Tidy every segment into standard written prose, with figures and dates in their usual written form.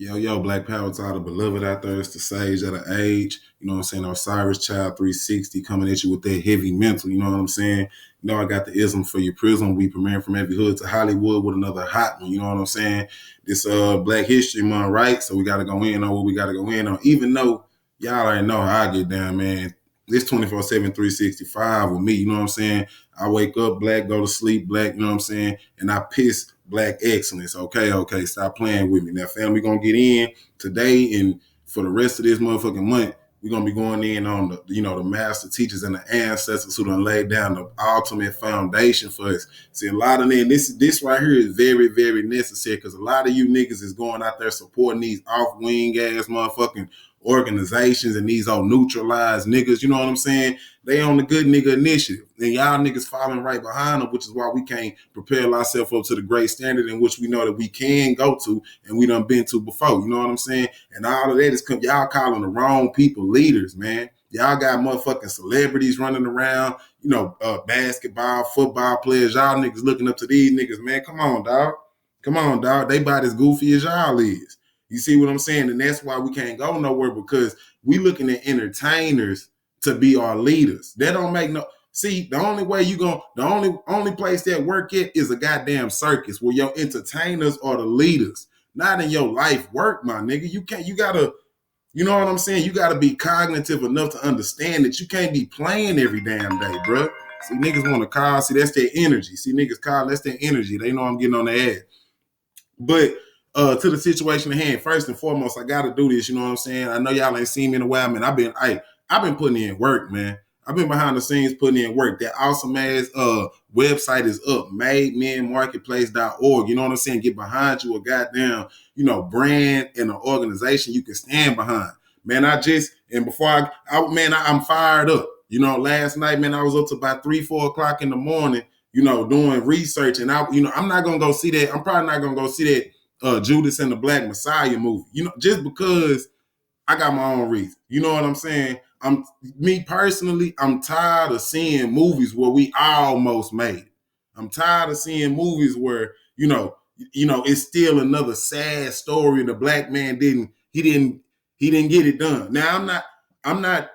Yo, Black Power to all the beloved out there. It's the sage of the age. You know what I'm saying? Osiris Child 360 coming at you with that heavy mental. You know what I'm saying? You know, I got the ism for your prism. We premiering from every hood to Hollywood with another hot one. You know what I'm saying? This Black History Month, right? So we got to go in on what we got to go in on. Even though y'all already know how I get down, man. This 24/7, 365 with me. You know what I'm saying? I wake up black, go to sleep black. You know what I'm saying? And I piss Black excellence. Okay, stop playing with me. Now, fam, we're going to get in today and for the rest of this motherfucking month, we're going to be going in on the master teachers and the ancestors who done laid down the ultimate foundation for us. See, a lot of them, this right here is very, very necessary because a lot of you niggas is going out there supporting these off-wing ass motherfucking organizations and these old neutralized niggas, you know what I'm saying? They on the good nigga initiative. And y'all niggas following right behind them, which is why we can't prepare ourselves up to the great standard in which we know that we can go to and we done been to before. You know what I'm saying? And all of that is y'all calling the wrong people leaders, man. Y'all got motherfucking celebrities running around, basketball, football players. Y'all niggas looking up to these niggas, man. Come on, dog. They about as goofy as y'all is. You see what I'm saying? And that's why we can't go nowhere because we looking at entertainers to be our leaders. That don't make no. See, the only way the only place that work at is a goddamn circus where your entertainers are the leaders, not in your life work, my nigga. You gotta, you know what I'm saying? You gotta be cognitive enough to understand that you can't be playing every damn day, bro. See, niggas want to call. See, that's their energy. See, niggas call, that's their energy. They know I'm getting on their ass. But to the situation at hand, first and foremost, I gotta do this. You know what I'm saying? I know y'all ain't seen me in a while, man. I've been putting in work, man. I've been behind the scenes putting in work. That awesome ass website is up, mademenmarketplace.org. You know what I'm saying? Get behind you a goddamn, brand and an organization you can stand behind. Man, I'm fired up. Last night, man, I was up to about 3-4 o'clock in the morning, doing research. And I'm not gonna go see that. I'm probably not gonna go see that Judas and the Black Messiah movie, just because I got my own reason. You know what I'm saying? Me personally, I'm tired of seeing movies where we almost made it. I'm tired of seeing movies where, it's still another sad story. The black man didn't get it done. Now I'm not,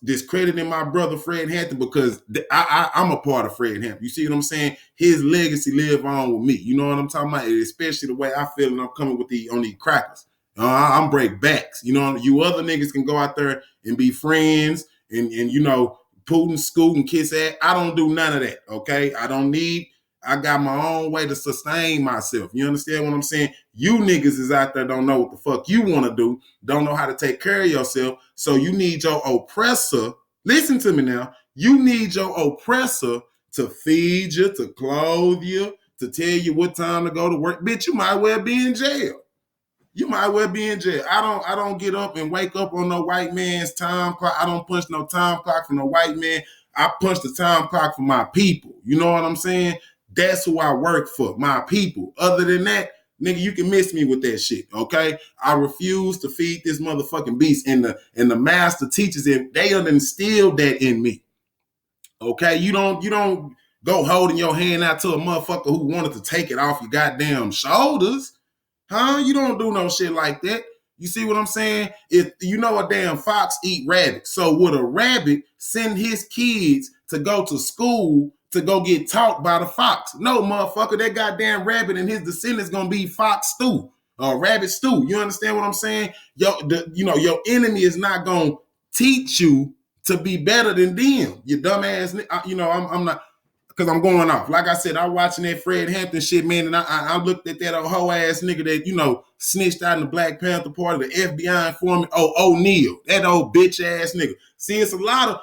discrediting my brother Fred Hampton because I'm a part of Fred Hampton. You see what I'm saying? His legacy live on with me. You know what I'm talking about? Especially the way I feel and I'm coming with on these crackers. I'm break backs. You other niggas can go out there and be friends and Putin, scoot and kiss ass. I don't do none of that, okay? I got my own way to sustain myself. You understand what I'm saying? You niggas is out there don't know what the fuck you want to do, don't know how to take care of yourself. So you need your oppressor. Listen to me now. You need your oppressor to feed you, to clothe you, to tell you what time to go to work. Bitch, you might well be in jail. You might well be in jail. I don't get up and wake up on no white man's time clock. I don't punch no time clock for no white man. I punch the time clock for my people. You know what I'm saying? That's who I work for, my people. Other than that, nigga, you can miss me with that shit, okay? I refuse to feed this motherfucking beast. And the master teachers, they done instilled that in me. Okay? You don't go holding your hand out to a motherfucker who wanted to take it off your goddamn shoulders. Huh? You don't do no shit like that. You see what I'm saying? If a damn fox eat rabbit. So would a rabbit send his kids to go to school to go get taught by the fox? No, motherfucker, that goddamn rabbit and his descendants gonna be fox stew or rabbit stew. You understand what I'm saying? Your enemy is not gonna teach you to be better than them. You dumbass. I'm not. Because I'm going off. Like I said, I'm watching that Fred Hampton shit, man, and I looked at that old hoe ass nigga that, snitched out in the Black Panther Party, the FBI informant, O'Neal, that old bitch ass nigga. See, it's a lot of,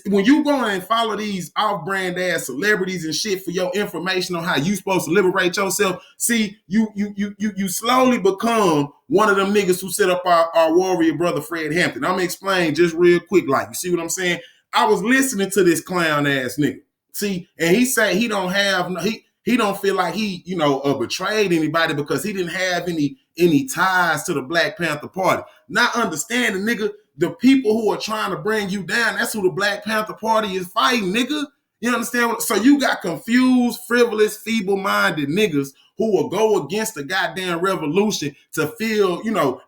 when you go and follow these off-brand ass celebrities and shit for your information on how you supposed to liberate yourself, see, you slowly become one of them niggas who set up our warrior brother Fred Hampton. I'm gonna explain just real quick, like, you see what I'm saying? I was listening to this clown ass nigga. See, and he said he don't feel like he, betrayed anybody because he didn't have any ties to the Black Panther Party. Not understanding, nigga, the people who are trying to bring you down, that's who the Black Panther Party is fighting, nigga. You understand? So you got confused, frivolous, feeble-minded niggas who will go against the goddamn revolution to feel,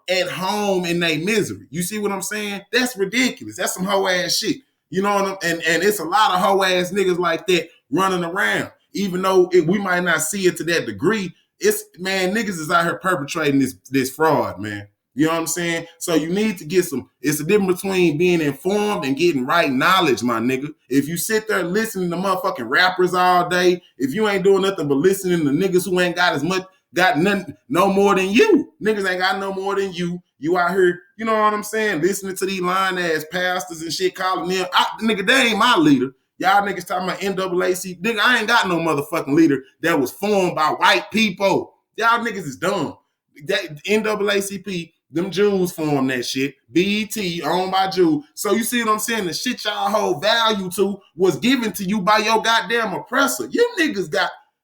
at home in their misery. You see what I'm saying? That's ridiculous. That's some hoe ass shit. You know what I'm and it's a lot of hoe ass niggas like that running around. Even though we might not see it to that degree, niggas is out here perpetrating this fraud, man. You know what I'm saying? So you need to get it's a difference between being informed and getting right knowledge, my nigga. If you sit there listening to motherfucking rappers all day, if you ain't doing nothing but listening to niggas who ain't got nothing, no more than you. Niggas ain't got no more than you. You out here, you know what I'm saying? Listening to these lying ass pastors and shit, calling them. Nigga, they ain't my leader. Y'all niggas talking about NAACP. Nigga, I ain't got no motherfucking leader that was formed by white people. Y'all niggas is dumb. That NAACP, them Jews formed that shit. BET, owned by Jews. So you see what I'm saying? The shit y'all hold value to was given to you by your goddamn oppressor. You niggas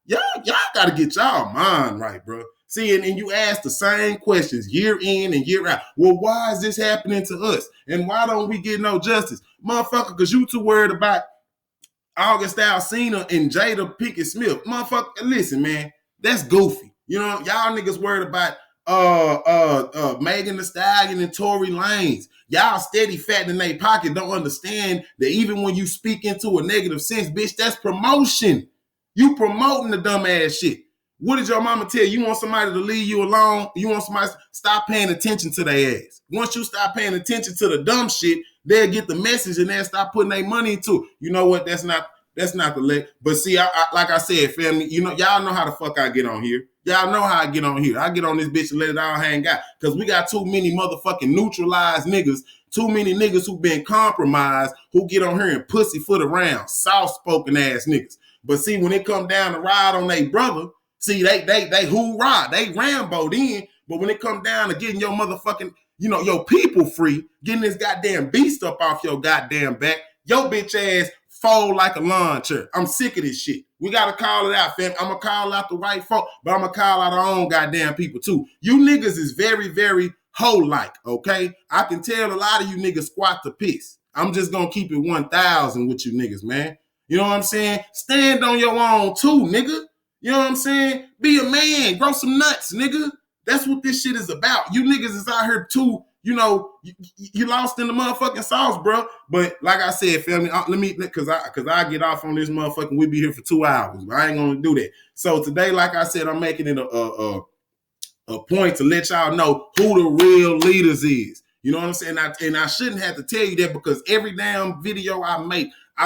y'all got to get y'all mind right, bro. See, and you ask the same questions year in and year out. Well, why is this happening to us? And why don't we get no justice? Motherfucker, because you too worried about August Alsina and Jada Pinkett Smith. Motherfucker, listen, man, that's goofy. You know, y'all niggas worried about Megan Thee Stallion and Tory Lanez. Y'all steady fat in their pocket, don't understand that even when you speak into a negative sense, bitch, that's promotion. You promoting the dumb ass shit. What did your mama tell you? You want somebody to leave you alone? You want somebody to stop paying attention to their ass. Once you stop paying attention to the dumb shit, they'll get the message and they'll stop putting their money into it. You know what? That's not the leg. But see, I like I said, family, y'all know how the fuck I get on here. Y'all know how I get on here. I get on this bitch and let it all hang out. Because we got too many motherfucking neutralized niggas, too many niggas who been compromised, who get on here and pussyfoot around, soft-spoken ass niggas. But see, when it come down to ride on their brother, see, they hoorah, they Rambo'd in. But when it come down to getting your motherfucking, your people free, getting this goddamn beast up off your goddamn back, your bitch ass fold like a lawn chair. I'm sick of this shit. We got to call it out, fam. I'm going to call out the white folk, but I'm going to call out our own goddamn people too. You niggas is very, very hoe-like, okay? I can tell a lot of you niggas squat to piss. I'm just going to keep it 1,000 with you niggas, man. You know what I'm saying? Stand on your own too, nigga. You know what I'm saying? Be a man. Grow some nuts, nigga. That's what this shit is about. You niggas is out here too, you lost in the motherfucking sauce, bro. But like I said, family, because I get off on this motherfucking, we be here for 2 hours. But I ain't gonna do that. So today, like I said, I'm making it a point to let y'all know who the real leaders is. You know what I'm saying? And I shouldn't have to tell you that because every damn video I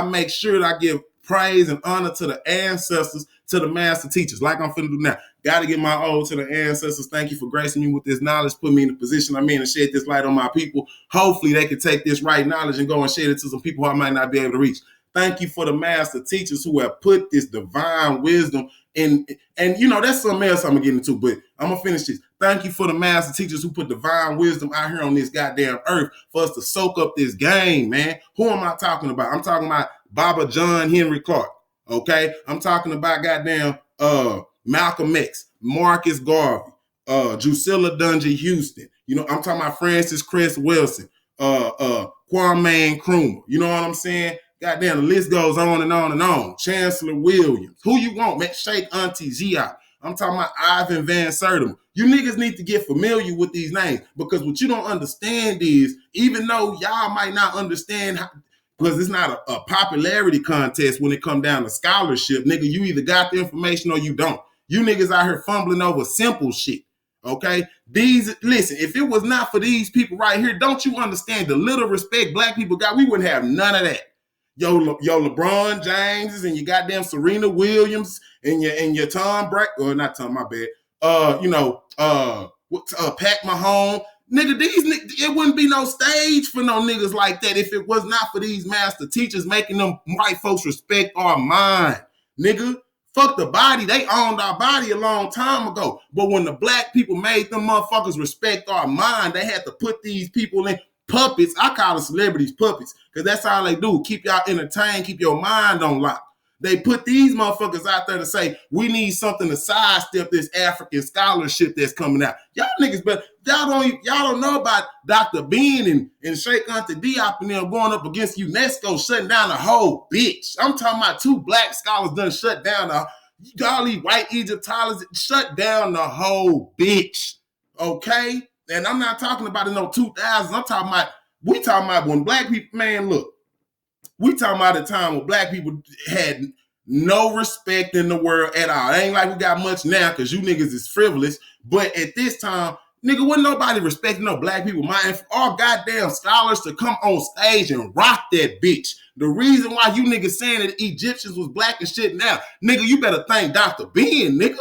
make sure that I give praise and honor to the ancestors, to the master teachers, like I'm finna do now. Got to give my ode to the ancestors. Thank you for gracing me with this knowledge, put me in the position I'm in and shed this light on my people. Hopefully they can take this right knowledge and go and shed it to some people who I might not be able to reach. Thank you for the master teachers who have put this divine wisdom in. And that's something else I'm gonna get into, but I'm gonna finish this. Thank you for the master teachers who put divine wisdom out here on this goddamn earth for us to soak up this game, man. Who am I talking about? I'm talking about Baba John Henry Clarke. Okay, I'm talking about goddamn Malcolm X, Marcus Garvey, Drusilla Dungy Houston. I'm talking about Francis Cress Wilson, Kwame Nkrumah. You know what I'm saying? Goddamn, the list goes on and on and on. Chancellor Williams. Who you want? Shake Auntie G out. I'm talking about Ivan Van Sertima. You niggas need to get familiar with these names because what you don't understand is, even though y'all might not understand because it's not a popularity contest when it come down to scholarship, nigga, you either got the information or you don't. You niggas out here fumbling over simple shit, okay? Listen, if it was not for these people right here, don't you understand the little respect black people got? We wouldn't have none of that. Yo LeBron Jameses and your goddamn Serena Williams and your Tom Brady, or not Tom, my bad. Pat Mahomes. Nigga, it wouldn't be no stage for no niggas like that if it was not for these master teachers making them white folks respect our mind. Nigga, fuck the body. They owned our body a long time ago. But when the black people made them motherfuckers respect our mind, they had to put these people in puppets. I call them celebrities puppets because that's all they do. Keep y'all entertained, keep your mind on lock. They put these motherfuckers out there to say, we need something to sidestep this African scholarship that's coming out. Y'all niggas, but y'all don't know about Dr. Bean and Sheikh Anta Diop and them going up against UNESCO, shutting down the whole bitch. I'm talking about 2 black scholars done shut down all these white Egyptologists, shut down the whole bitch. Okay? And I'm not talking about in no 2000s. We talking about when black people, man, look, we talking about a time when black people had no respect in the world at all. It ain't like we got much now because you niggas is frivolous. But at this time, nigga, wasn't nobody respecting no black people. For all goddamn scholars to come on stage and rock that bitch. The reason why you niggas saying that Egyptians was black and shit now, nigga, you better thank Dr. Ben, nigga.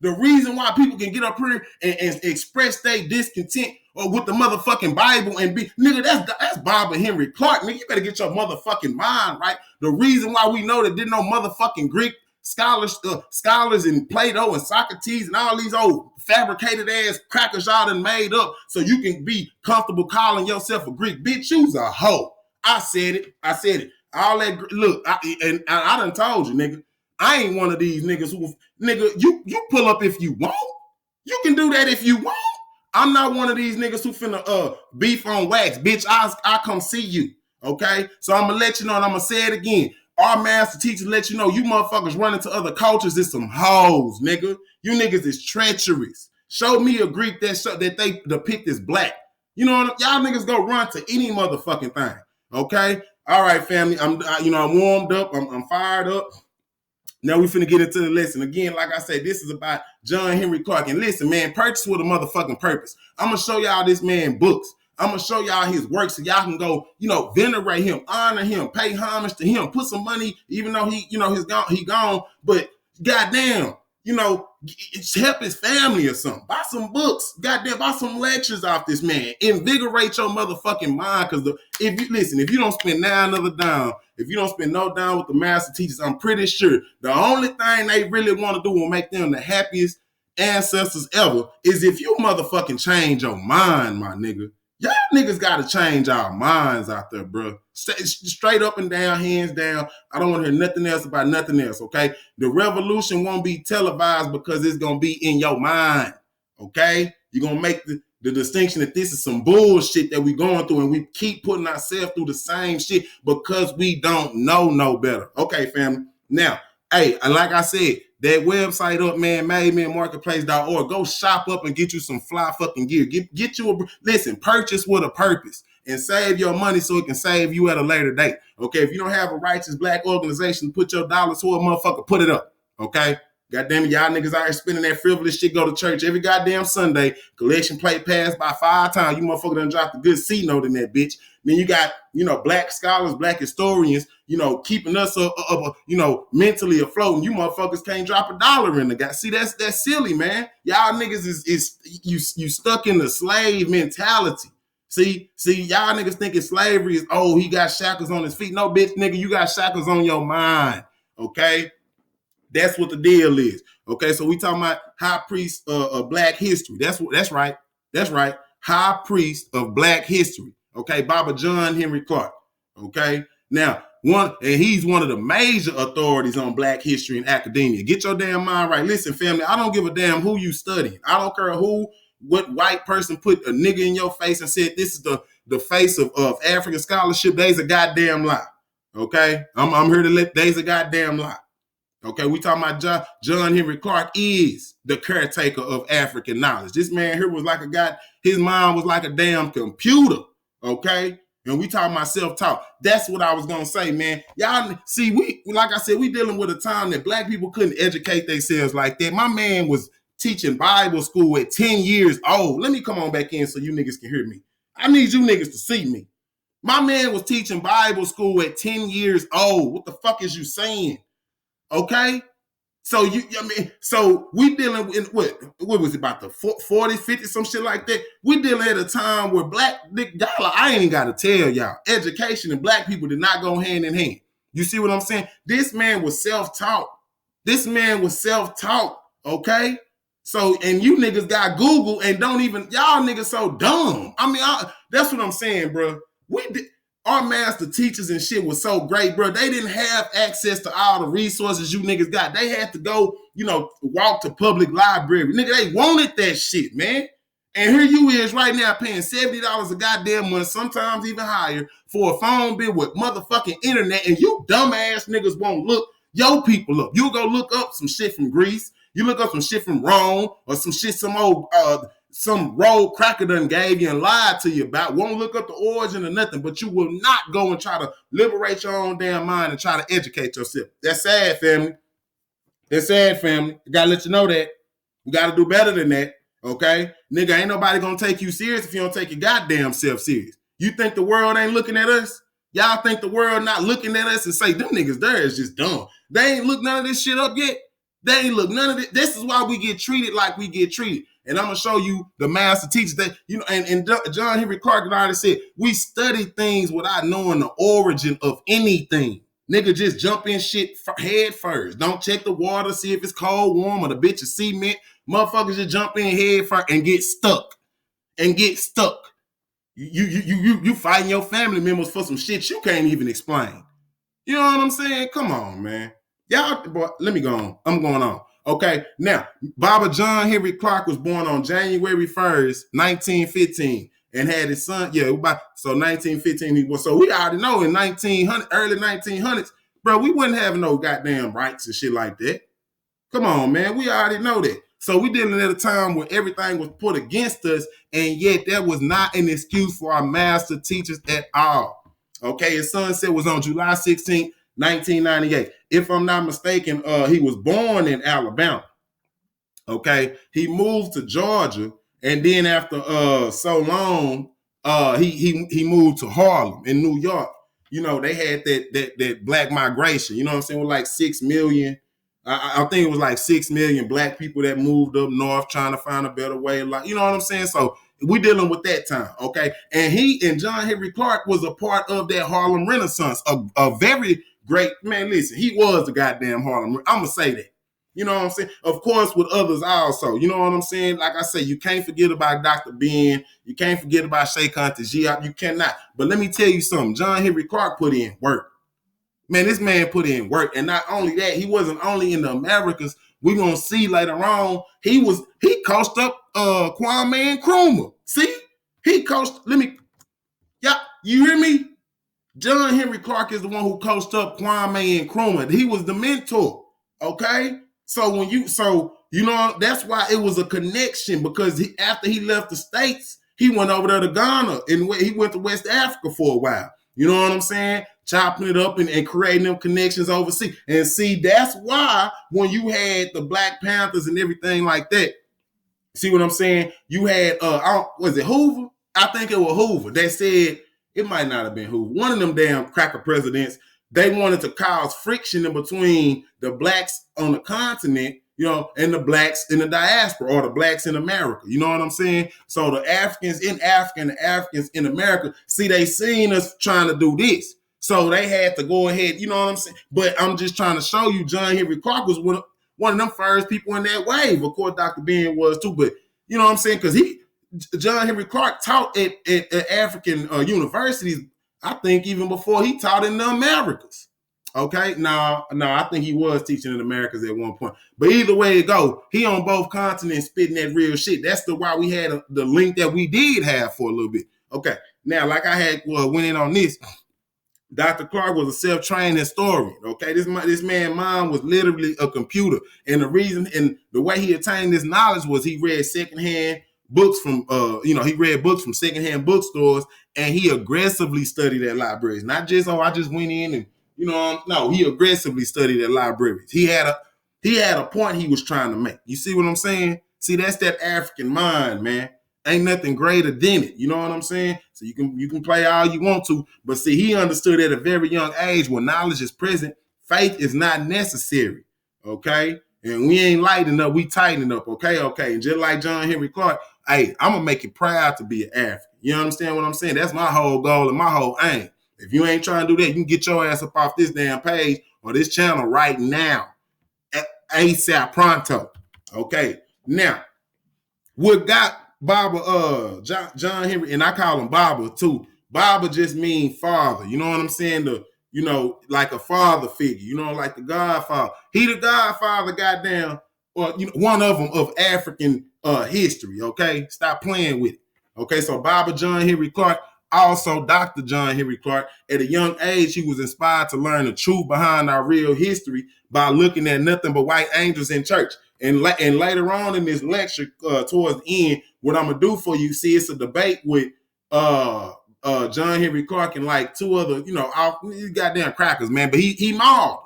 The reason why people can get up here and express their discontent with the motherfucking Bible and be, nigga, that's Bob and Henrik Clarke, nigga. You better get your motherfucking mind right. The reason why we know that didn't no motherfucking Greek scholars in Plato and Socrates and all these old fabricated ass crackers y'all done made up so you can be comfortable calling yourself a Greek. Bitch, you's a hoe. I said it. All that, look, I done told you, nigga. I ain't one of these niggas who, nigga, you pull up if you want. You can do that if you want. I'm not one of these niggas who finna beef on wax. Bitch, I come see you, okay? So I'm gonna let you know, and I'm gonna say it again. Our master teachers let you know you motherfuckers running to other cultures is some hoes, nigga. You niggas is treacherous. Show me a Greek that they depict as black. You know, y'all niggas go run to any motherfucking thing, okay? All right, family, I'm warmed up, I'm fired up. Now we finna get into the lesson. Again, like I said, this is about John Henrik Clarke. And listen, man, purchase with a motherfucking purpose. I'm going to show y'all this man books. I'm going to show y'all his work so y'all can go, venerate him, honor him, pay homage to him, put some money, even though he gone. But goddamn, help his family or something. Buy some books. Goddamn, buy some lectures off this man. Invigorate your motherfucking mind. Because if you don't spend now another dime, if you don't spend no dime with the master teachers, I'm pretty sure the only thing they really want to do will make them the happiest ancestors ever is if you motherfucking change your mind, my nigga. Y'all niggas got to change our minds out there, bro. Straight up and down, hands down. I don't want to hear nothing else about nothing else, okay? The revolution won't be televised because it's going to be in your mind, okay? You're going to make the distinction that this is some bullshit that we're going through and we keep putting ourselves through the same shit because we don't know no better. Okay, family. Now, hey, like I said, that website up, man, mademenmarketplace.org. Go shop up and get you some fly fucking gear. Get you listen, purchase with a purpose and save your money so it can save you at a later date. Okay, if you don't have a righteous black organization, put your dollars to a motherfucker, put it up. Okay? Goddamn it, y'all niggas out here spending that frivolous shit, go to church every goddamn Sunday, collection plate passed by 5 times. You motherfucker done dropped a good C note in that bitch. Then you got, black scholars, black historians, keeping us up, mentally afloat. And you motherfuckers can't drop $1 in the guy. See, that's silly, man. Y'all niggas is you stuck in the slave mentality. See, y'all niggas thinking slavery is, he got shackles on his feet. No, bitch, nigga, you got shackles on your mind. Okay? That's what the deal is. Okay, so we talking about high priest of black history. That's right. High priest of black history. Okay, Baba John Henrik Clarke. Okay, now he's one of the major authorities on black history and academia. Get your damn mind right. Listen, family, I don't give a damn who you studying. I don't care what white person put a nigga in your face and said this is the face of African scholarship. They's a goddamn lie. Okay, I'm here to let they's a goddamn lie. Okay, we talking about John Henrik Clarke is the caretaker of African knowledge. This man here was like his mind was like a damn computer, okay? And we talking about self-taught. That's what I was going to say, man. Y'all, see, like I said, we dealing with a time that black people couldn't educate themselves like that. My man was teaching Bible school at 10 years old. Let me come on back in so you niggas can hear me. I need you niggas to see me. My man was teaching Bible school at 10 years old. What the fuck is you saying? Okay, so we dealing with what was it about the 40, 50, some shit like that. We dealing at a time where I ain't even got to tell y'all, education and black people did not go hand in hand. You see what I'm saying? This man was self-taught. Okay, so and you niggas got Google and don't even y'all niggas so dumb. I mean, that's what I'm saying, bro. our master teachers and shit was so great, bro. They didn't have access to all the resources you niggas got. They had to go, walk to public library. Nigga, they wanted that shit, man. And here you is right now paying $70 a goddamn month, sometimes even higher, for a phone bill with motherfucking internet, and you dumbass niggas won't look your people up. You go look up some shit from Greece. You look up some shit from Rome, or some shit some road cracker done gave you and lied to you about. Won't look up the origin or nothing, but you will not go and try to liberate your own damn mind and try to educate yourself. That's sad, family. That's sad, family. I gotta let you know that. You gotta do better than that, okay? Nigga, ain't nobody gonna take you serious if you don't take your goddamn self serious. You think the world ain't looking at us? Y'all think the world not looking at us and say, them niggas there is just dumb. They ain't looked none of this shit up yet. They ain't look none of it. This is why we get treated like we get treated. And I'm going to show you the master teachers that, and John Henrik Clarke already said, we study things without knowing the origin of anything. Nigga, just jump in shit head first. Don't check the water, see if it's cold, warm, or the bitch of cement. Motherfuckers just jump in head first and get stuck. You fighting your family members for some shit you can't even explain. You know what I'm saying? Come on, man. Y'all, boy, let me go on. I'm going on. Okay, now, Baba John Henrik Clarke was born on January 1st, 1915, and had his son, 1915, so we already know in early 1900s, bro, we wasn't having no goddamn rights and shit like that. Come on, man, we already know that. So we dealing at a time where everything was put against us, and yet that was not an excuse for our master teachers at all. Okay, his sunset was on July 16th, 1998. If I'm not mistaken, he was born in Alabama. Okay, he moved to Georgia, and then after so long, he moved to Harlem in New York. They had that black migration. You know what I'm saying? With like 6 million. I think it was like 6 million black people that moved up north trying to find a better way of life. You know what I'm saying? So we dealing with that time, okay? And he and John Henrik Clarke was a part of that Harlem Renaissance, a very great, man, listen, he was the goddamn Harlem. I'm going to say that. You know what I'm saying? Of course, with others also. You know what I'm saying? Like I say, you can't forget about Dr. Ben. You can't forget about Sheikh Anta Diop. You cannot. But let me tell you something. John Henrik Clarke put in work. Man, this man put in work. And not only that, he wasn't only in the Americas. We're going to see later on, he coached up Kwame Nkrumah. See? He coached, you hear me? John Henrik Clarke is the one who coached up Kwame Nkrumah. He was the mentor, okay? So that's why it was a connection, because after he left the States, he went over there to Ghana, and he went to West Africa for a while. You know what I'm saying? Chopping it up and creating them connections overseas. And see, that's why when you had the Black Panthers and everything like that, see what I'm saying? You had, was it Hoover? I think it was Hoover. They said, it might not have been Hoover. One of them damn cracker presidents, they wanted to cause friction in between the blacks on the continent, and the blacks in the diaspora, or the blacks in America. You know what I'm saying? So the Africans in Africa and the Africans in America, see, they seen us trying to do this. So they had to go ahead, you know what I'm saying? But I'm just trying to show you John Henrik Clarke was one of them first people in that wave. Of course, Dr. Ben was too, but you know what I'm saying? Because John Henrik Clarke taught at African universities, I think even before he taught in the Americas. Okay, no, I think he was teaching in the Americas at one point. But either way it go, he on both continents spitting that real shit. That's why we had the link that we did have for a little bit. Okay, now like I had went in on this, Dr. Clarke was a self-trained historian. Okay, this man's mind was literally a computer, and the reason and the way he attained this knowledge was he read secondhand books from he read books from secondhand bookstores, and he aggressively studied at libraries. Not just I just went in and no, he aggressively studied at libraries. He had a point he was trying to make. You see what I'm saying? See, that's that African mind, man. Ain't nothing greater than it. You know what I'm saying? So you can play all you want to, but see, he understood at a very young age when knowledge is present, faith is not necessary. Okay? And we ain't lighting up, we tightening up. Okay. And just like John Henrik Clarke, hey, I'm gonna make you proud to be an African. You understand what I'm saying? That's my whole goal and my whole aim. If you ain't trying to do that, you can get your ass up off this damn page or this channel right now. ASAP pronto. Okay. Now, what got Baba John Henrik, and I call him Baba too, Baba just mean father. You know what I'm saying? Like a father figure, like the Godfather. He the Godfather, goddamn, or one of them of African history. Okay, stop playing with it. Okay, so Baba John Henry Clarke, also Dr. John Henry Clarke. At a young age, he was inspired to learn the truth behind our real history by looking at nothing but white angels in church. And later on in this lecture, towards the end, what I'm gonna do for you, see, it's a debate with John Henry Clarke and like two other, goddamn crackers, man. But he mauled.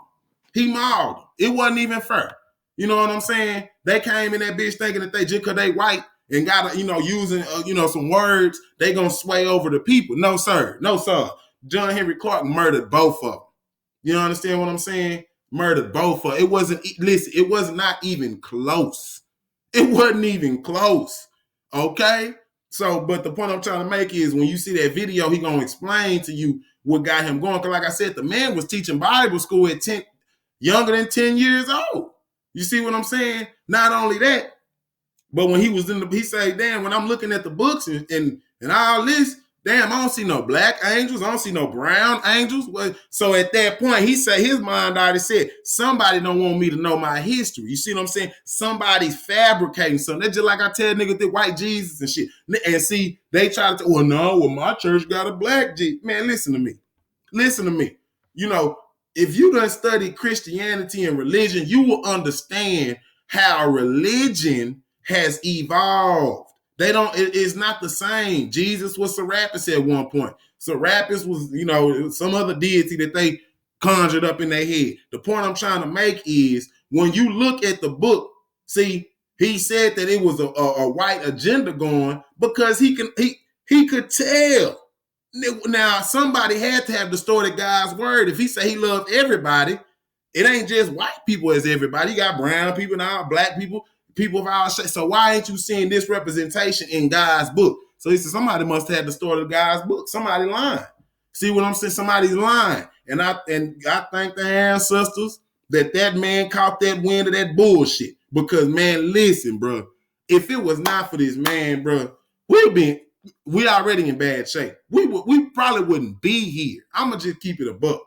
He mauled. It wasn't even fair. You know what I'm saying? They came in that bitch thinking that they just because they white and got using some words, they gonna sway over the people. No sir, no sir. John Henry Clarke murdered both of them. You understand what I'm saying? Murdered both of them. It was not even close. It wasn't even close. Okay. So, but the point I'm trying to make is when you see that video, he gonna explain to you what got him going. Cause like I said, the man was teaching Bible school at younger than 10 years old. You see what I'm saying? Not only that, but when he was he said, damn, when I'm looking at the books and all this, damn, I don't see no black angels. I don't see no brown angels. So at that point, he said his mind already said, somebody don't want me to know my history. You see what I'm saying? Somebody's fabricating something. That's just like I tell niggas that white Jesus and shit. And see, they try to, my church got a black Jesus. Man, listen to me. Listen to me. If you done study Christianity and religion, you will understand how religion has evolved. It's not the same. Jesus was Serapis at one point. Serapis was, some other deity that they conjured up in their head. The point I'm trying to make is when you look at the book, see, he said that it was a white agenda going because he could tell. Now, somebody had to have distorted God's word. If he say he loved everybody, it ain't just white people as everybody. You got brown people now, black people of our shape. So why ain't you seeing this representation in God's book? So he said somebody must have distorted God's book. Somebody lying. See what I'm saying? Somebody's lying. And I thank the ancestors that man caught that wind of that bullshit. Because, man, listen, bro. If it was not for this man, bro, we already in bad shape. We probably wouldn't be here. I'm going to just keep it a buck.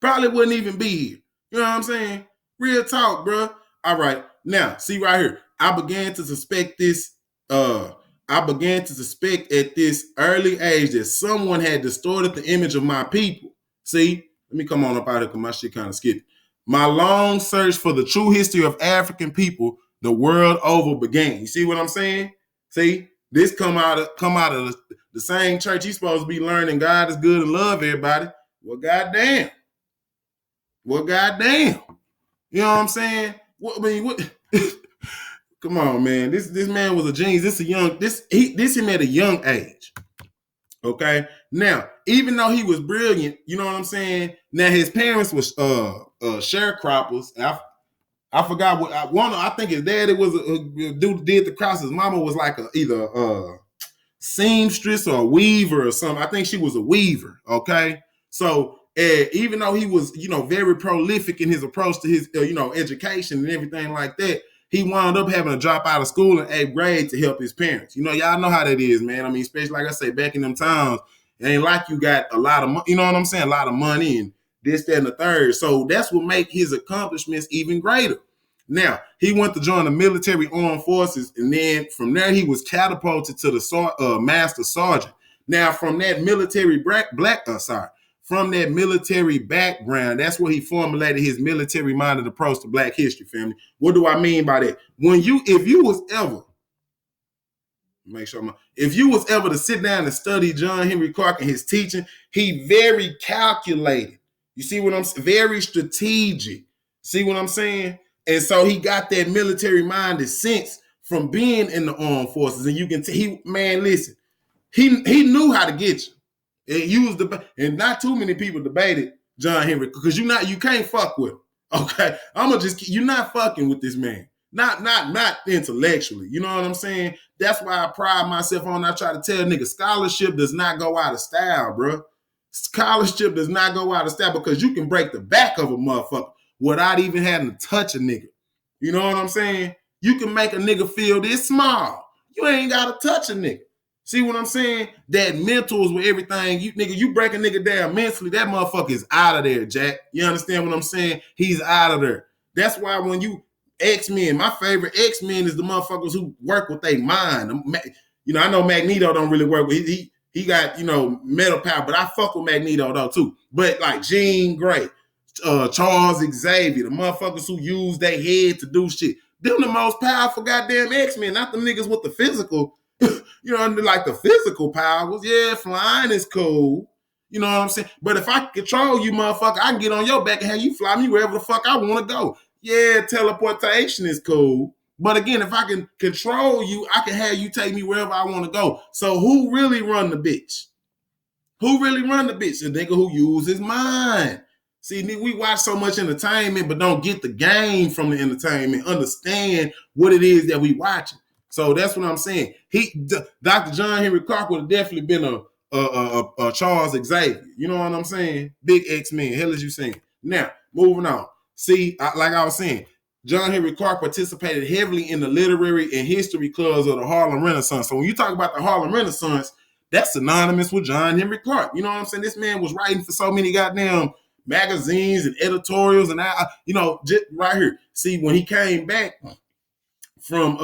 Probably wouldn't even be here. You know what I'm saying? Real talk, bro. All right. Now, see right here. I began to suspect at this early age that someone had distorted the image of my people. See? Let me come on up out here because my shit kind of skipped. My long search for the true history of African people the world over began. You see what I'm saying? See? This come out of the same church he's supposed to be learning God is good and love everybody. Well, goddamn. You know what I'm saying? What? Come on, man. This man was a genius. This him at a young age. Okay. Now, even though he was brilliant, you know what I'm saying? Now his parents was sharecroppers. I forgot what I think his dad was a dude did the cross. His mama was like either a seamstress or a weaver or something. I think she was a weaver. Okay. So even though he was, very prolific in his approach to his, education and everything like that, he wound up having to drop out of school in 8th grade to help his parents. Y'all know how that is, man. I mean, especially like I say, back in them times, it ain't like you got a lot of money, you know what I'm saying? A lot of money and this, that, and the third. So that's what make his accomplishments even greater. Now, he went to join the military armed forces, and then from there he was catapulted to the master sergeant. Now, from that military from that military background, that's where he formulated his military-minded approach to Black history, family. What do I mean by that? If you was ever to sit down and study John Henry Clarke and his teaching, he very calculated. You see what I'm saying? Very strategic. See what I'm saying? And so he got that military-minded sense from being in the armed forces. And you can he knew how to get you. And not too many people debated John Henry because you can't fuck with him. Okay, you're not fucking with this man. Not intellectually. You know what I'm saying? That's why I pride myself on. I try to tell niggas scholarship does not go out of style, bro. Scholarship does not go out of style because you can break the back of a motherfucker without even having to touch a nigga. You know what I'm saying? You can make a nigga feel this small. You ain't gotta touch a nigga. See what I'm saying? That mental is with everything. You break a nigga down mentally, that motherfucker is out of there, Jack. You understand what I'm saying? He's out of there. That's why when you X-Men, my favorite X-Men is the motherfuckers who work with their mind. I know Magneto don't really work with he got, metal power, but I fuck with Magneto though too. But like Jean Grey, Charles Xavier, the motherfuckers who use their head to do shit. Them the most powerful goddamn X-Men, not the niggas with the physical, like the physical powers. Yeah, flying is cool. You know what I'm saying? But if I control you, motherfucker, I can get on your back and have you fly me wherever the fuck I want to go. Yeah, teleportation is cool. But again, if I can control you, I can have you take me wherever I want to go. So who really run the bitch? Who really run the bitch? The nigga who uses his mind. See, we watch so much entertainment, but don't get the game from the entertainment, understand what it is that we watching. So that's what I'm saying. Dr. John Henrik Clarke would have definitely been a Charles Xavier. You know what I'm saying? Big X-Men. Hell as you saying. Now, moving on. See, like I was saying, John Henrik Clarke participated heavily in the literary and history clubs of the Harlem Renaissance. So when you talk about the Harlem Renaissance, that's synonymous with John Henrik Clarke. You know what I'm saying? This man was writing for so many goddamn magazines and editorials and just right here. See, when he came back from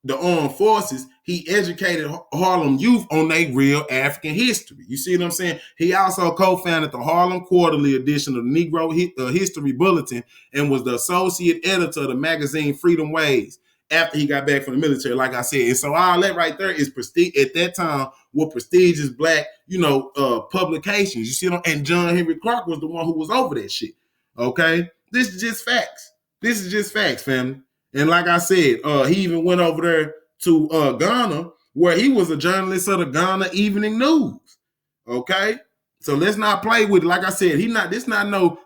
the armed forces, he educated Harlem youth on their real African history. You see what I'm saying? He also co-founded the Harlem Quarterly edition of the Negro History Bulletin and was the associate editor of the magazine Freedom Ways after he got back from the military, like I said. And so all that right there is prestige at that time were prestigious black, publications. You see what And John Henrik Clarke was the one who was over that shit. Okay? This is just facts. This is just facts, family. And like I said, he even went over there to Ghana, where he was a journalist of the Ghana Evening News. Okay, so let's not play with it. Like I said, this not no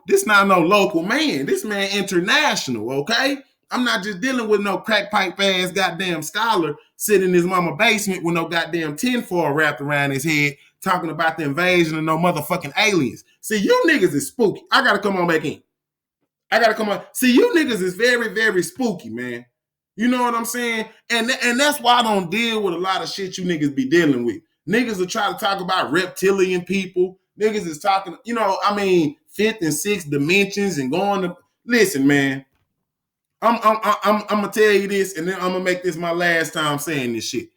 local man. This man international. Okay, I'm not just dealing with no crack pipe ass goddamn scholar sitting in his mama basement with no goddamn tinfoil wrapped around his head talking about the invasion of no motherfucking aliens. See, you niggas is spooky. I gotta come on back in. See, you niggas is very, very spooky, man. You know what I'm saying? And that's why I don't deal with a lot of shit you niggas be dealing with. Niggas will try to talk about reptilian people. Niggas is talking, fifth and sixth dimensions and going to listen, man. I'm gonna tell you this, and then I'm gonna make this my last time saying this shit.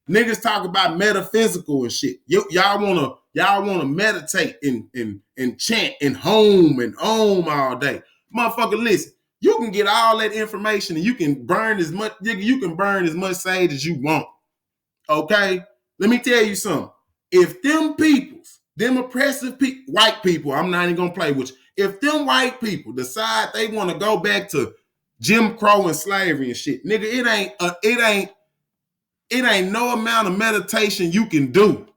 Niggas talk about metaphysical and shit. Y'all wanna meditate and chant and home and om all day. Motherfucker, listen. You can get all that information and you can burn as much sage as you want. Okay? Let me tell you something. If them peoples, them oppressive white people, I'm not even gonna play with you. If them white people decide they want to go back to Jim Crow and slavery and shit, nigga, it ain't no amount of meditation you can do,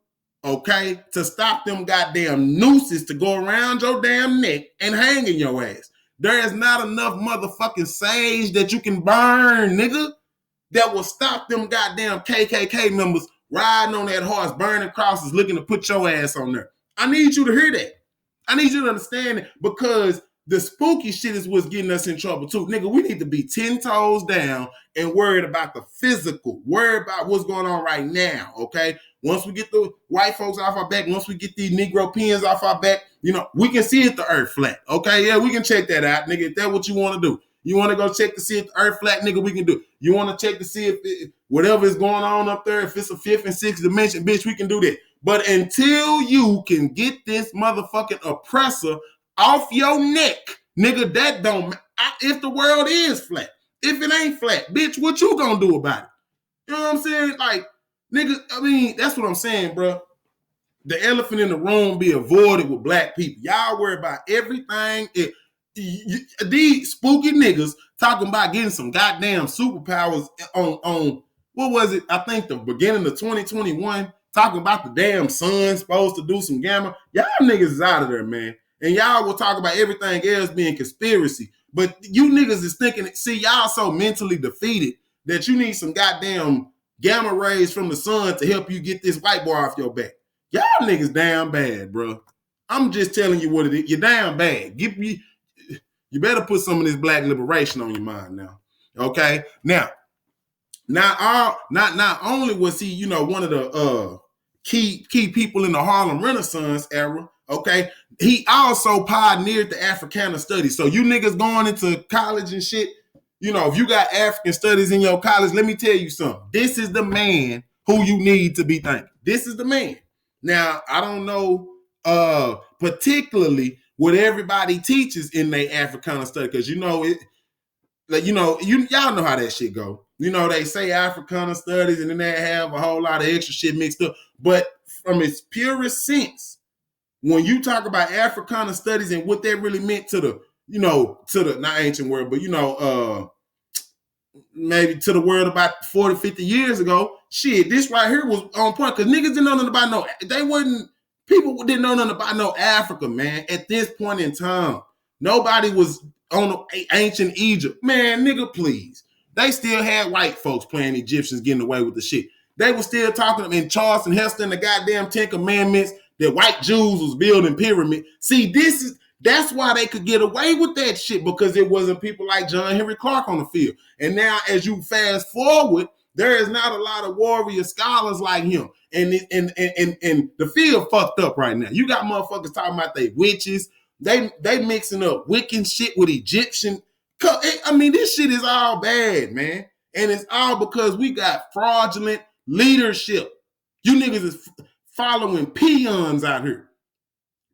okay, to stop them goddamn nooses to go around your damn neck and hang in your ass. There is not enough motherfucking sage that you can burn, nigga, that will stop them goddamn KKK members riding on that horse, burning crosses, looking to put your ass on there. I need you to hear that. I need you to understand it, because the spooky shit is what's getting us in trouble too. Nigga, we need to be 10 toes down and worried about the physical, worried about what's going on right now, okay? Once we get the white folks off our back, once we get these Negro pins off our back, we can see if the earth flat, okay? Yeah, we can check that out, nigga, if that's what you want to do. You want to go check to see if the earth flat, nigga, we can do it. You want to check to see if whatever is going on up there, if it's a fifth and sixth dimension, bitch, we can do that. But until you can get this motherfucking oppressor off your neck, nigga, that don't if the world is flat. If it ain't flat, bitch, what you gonna do about it? You know what I'm saying? Like, nigga, that's what I'm saying, bro. The elephant in the room be avoided with black people. Y'all worry about everything. These spooky niggas talking about getting some goddamn superpowers on what was it? I think the beginning of 2021, talking about the damn sun supposed to do some gamma. Y'all niggas is out of there, man. And y'all will talk about everything else being conspiracy. But you niggas is thinking, see, y'all so mentally defeated that you need some goddamn gamma rays from the sun to help you get this white boy off your back. Y'all niggas damn bad, bro. I'm just telling you what it is. You're damn bad. You better put some of this black liberation on your mind now. Okay? Now, Not only was he, one of the key people in the Harlem Renaissance era, okay, he also pioneered the Africana studies. So you niggas going into college and shit, if you got African studies in your college, let me tell you something. This is the man who you need to be thinking. This is the man. Now, I don't know particularly what everybody teaches in their Africana study, because it, like, y'all know how that shit go. They say Africana studies and then they have a whole lot of extra shit mixed up. But from its purest sense, when you talk about Africana studies and what that really meant to the, not ancient world, but maybe to the world about 40, 50 years ago, shit, this right here was on point. Cause niggas didn't know nothing about people didn't know nothing about no Africa, man. At this point in time, nobody was on ancient Egypt. Man, nigga, please. They still had white folks playing Egyptians getting away with the shit. They were still talking in Charleston Heston, the goddamn 10 Commandments, that white Jews was building pyramid. See, that's why they could get away with that shit, because it wasn't people like Henrik Clarke on the field. And now, as you fast forward, there is not a lot of warrior scholars like him. And the field fucked up right now. You got motherfuckers talking about they witches. They mixing up Wiccan shit with Egyptian. I mean, this shit is all bad, man. And it's all because we got fraudulent leadership. You niggas is following peons out here.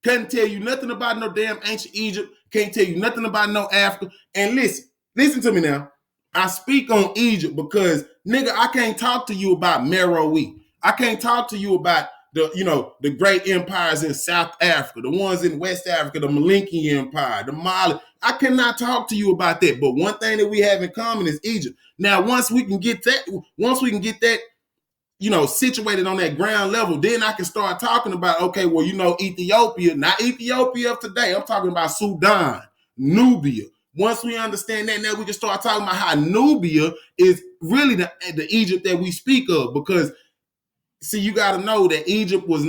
Can't tell you nothing about no damn ancient Egypt. Can't tell you nothing about no Africa. And listen to me now. I speak on Egypt because, nigga, I can't talk to you about Meroe. I can't talk to you about the great empires in South Africa, the ones in West Africa, the Malinke Empire, the Mali. I cannot talk to you about that. But one thing that we have in common is Egypt. Now, once we can get that, situated on that ground level, then I can start talking about, okay, well, Ethiopia, not Ethiopia of today. I'm talking about Sudan, Nubia. Once we understand that, now we can start talking about how Nubia is really the Egypt that we speak of. Because, see, you got to know that Egypt was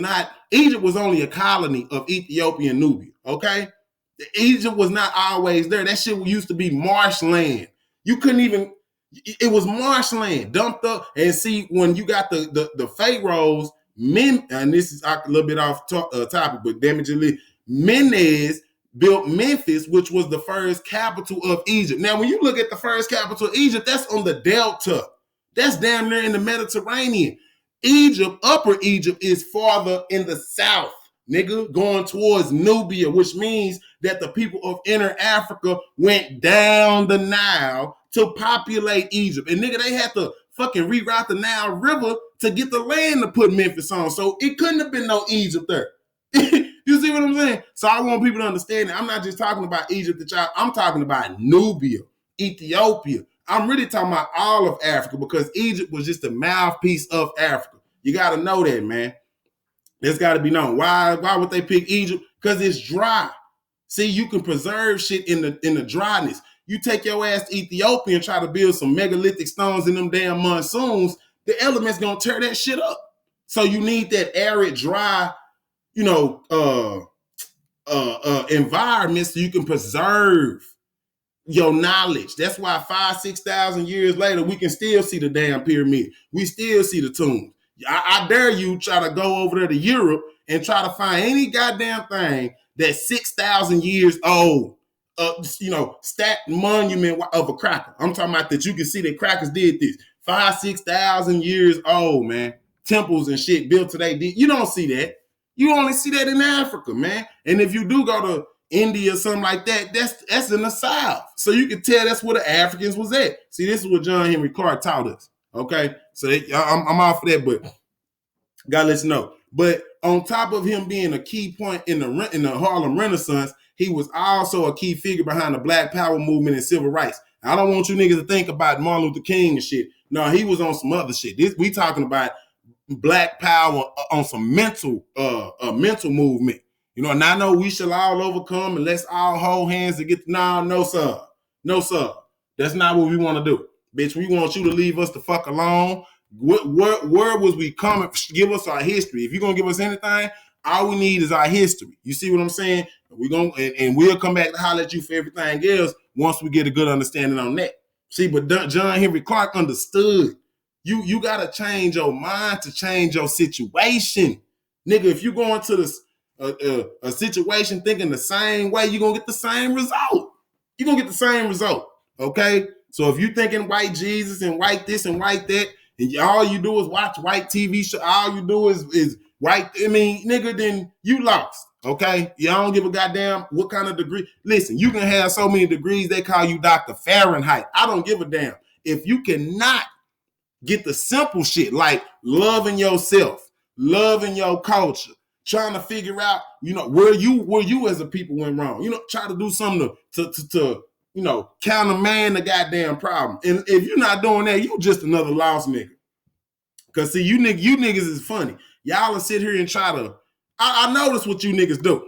only a colony of Ethiopia and Nubia, okay? Egypt was not always there. That shit used to be marshland. You couldn't even, it was marshland dumped up. And see, when you got the pharaohs, and this is a little bit off topic, but damagingly, Menes built Memphis, which was the first capital of Egypt. Now, when you look at the first capital of Egypt, that's on the Delta. That's damn near in the Mediterranean. Egypt, Upper Egypt, is farther in the south, nigga, going towards Nubia, which means that the people of Inner Africa went down the Nile to populate Egypt. And nigga, they had to fucking reroute the Nile River to get the land to put Memphis on. So it couldn't have been no Egypt there. You see what I'm saying? So I want people to understand that I'm not just talking about Egypt, I'm talking about Nubia, Ethiopia. I'm really talking about all of Africa, because Egypt was just the mouthpiece of Africa. You got to know that, man. It's got to be known. Why would they pick Egypt? Because it's dry. See, you can preserve shit in the dryness. You take your ass to Ethiopia and try to build some megalithic stones in them damn monsoons, the elements gonna tear that shit up. So you need that arid, dry, environment so you can preserve your knowledge. That's why 5,000-6,000 years later, we can still see the damn pyramid. We still see the tombs. I dare you try to go over there to Europe and try to find any goddamn thing that's 6,000 years old. Stacked monument of a cracker. I'm talking about that you can see that crackers did this. 5,000-6,000 years old, man. Temples and shit built today. You don't see that. You only see that in Africa, man. And if you do go to India or something like that, that's in the South. So you can tell that's where the Africans was at. See, this is what Henrik Clarke taught us. Okay? So I'm off of that, but gotta let you know. But on top of him being a key point in the Harlem Renaissance, he was also a key figure behind the Black Power movement and civil rights. I don't want you niggas to think about Martin Luther King and shit. No, he was on some other shit. We talking about Black Power on some mental movement. And I know we shall all overcome and let's all hold hands to get. No, sir. No, sir. That's not what we want to do. Bitch, we want you to leave us the fuck alone. Where was we coming? Give us our history. If you're going to give us anything, all we need is our history. You see what I'm saying? We're going and we'll come back to holler at you for everything else once we get a good understanding on that. See, but Henrik Clarke understood You gotta change your mind to change your situation. Nigga, if you go into this a situation thinking the same way, you're gonna get the same result. You're gonna get the same result. Okay? So if you thinking white Jesus and white this and white that, and all you do is watch white TV show, all you do is white, I mean, nigga, then you lost. Okay? You don't give a goddamn what kind of degree. Listen, you can have so many degrees, they call you Dr. Fahrenheit. I don't give a damn. If you cannot get the simple shit like loving yourself, loving your culture, trying to figure out, where you as a people went wrong. Try to do something to counterman the goddamn problem. And if you're not doing that, you just another lost nigga. Cause see, you niggas is funny. Y'all will sit here and try to. I notice what you niggas do.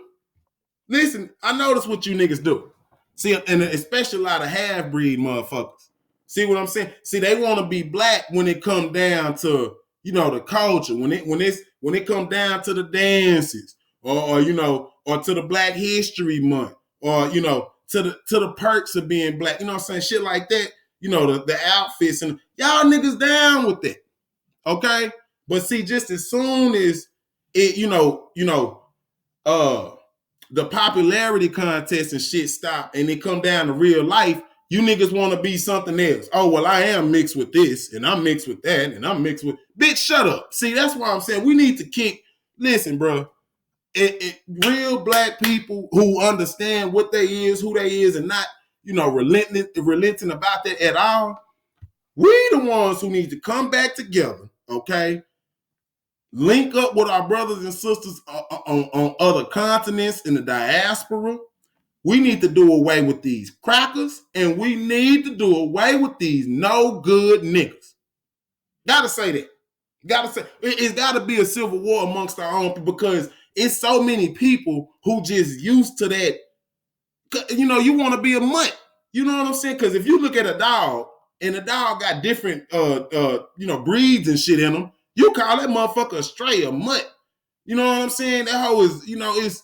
Listen, I notice what you niggas do. See, and especially a lot of half-breed motherfuckers. See what I'm saying? See, they want to be black when it come down to, the culture, when it come down to the dances, or to the Black History Month, or to the perks of being black. You know what I'm saying? Shit like that. The outfits, and y'all niggas down with that. Okay? But see, just as soon as it, the popularity contest and shit stop and it come down to real life, you niggas want to be something else. Oh, well, I am mixed with this, and I'm mixed with that, and I'm mixed with... Bitch, shut up. See, that's why I'm saying we need to kick... Listen, bro. Real black people who understand what they is, who they is, and not, relenting about that at all, we the ones who need to come back together, okay? Link up with our brothers and sisters on other continents in the diaspora. We need to do away with these crackers, and we need to do away with these no good niggas. Gotta say that. It's gotta be a civil war amongst our own people, because it's so many people who just used to that. You want to be a mutt. You know what I'm saying? Because if you look at a dog, and the dog got different breeds and shit in them, you call that motherfucker a stray, a mutt. You know what I'm saying? That hoe is,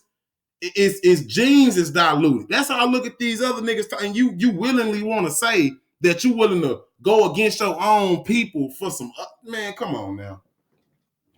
it's genes is diluted. That's how I look at these other niggas. And you willingly want to say that you willing to go against your own people for some... Man, come on now.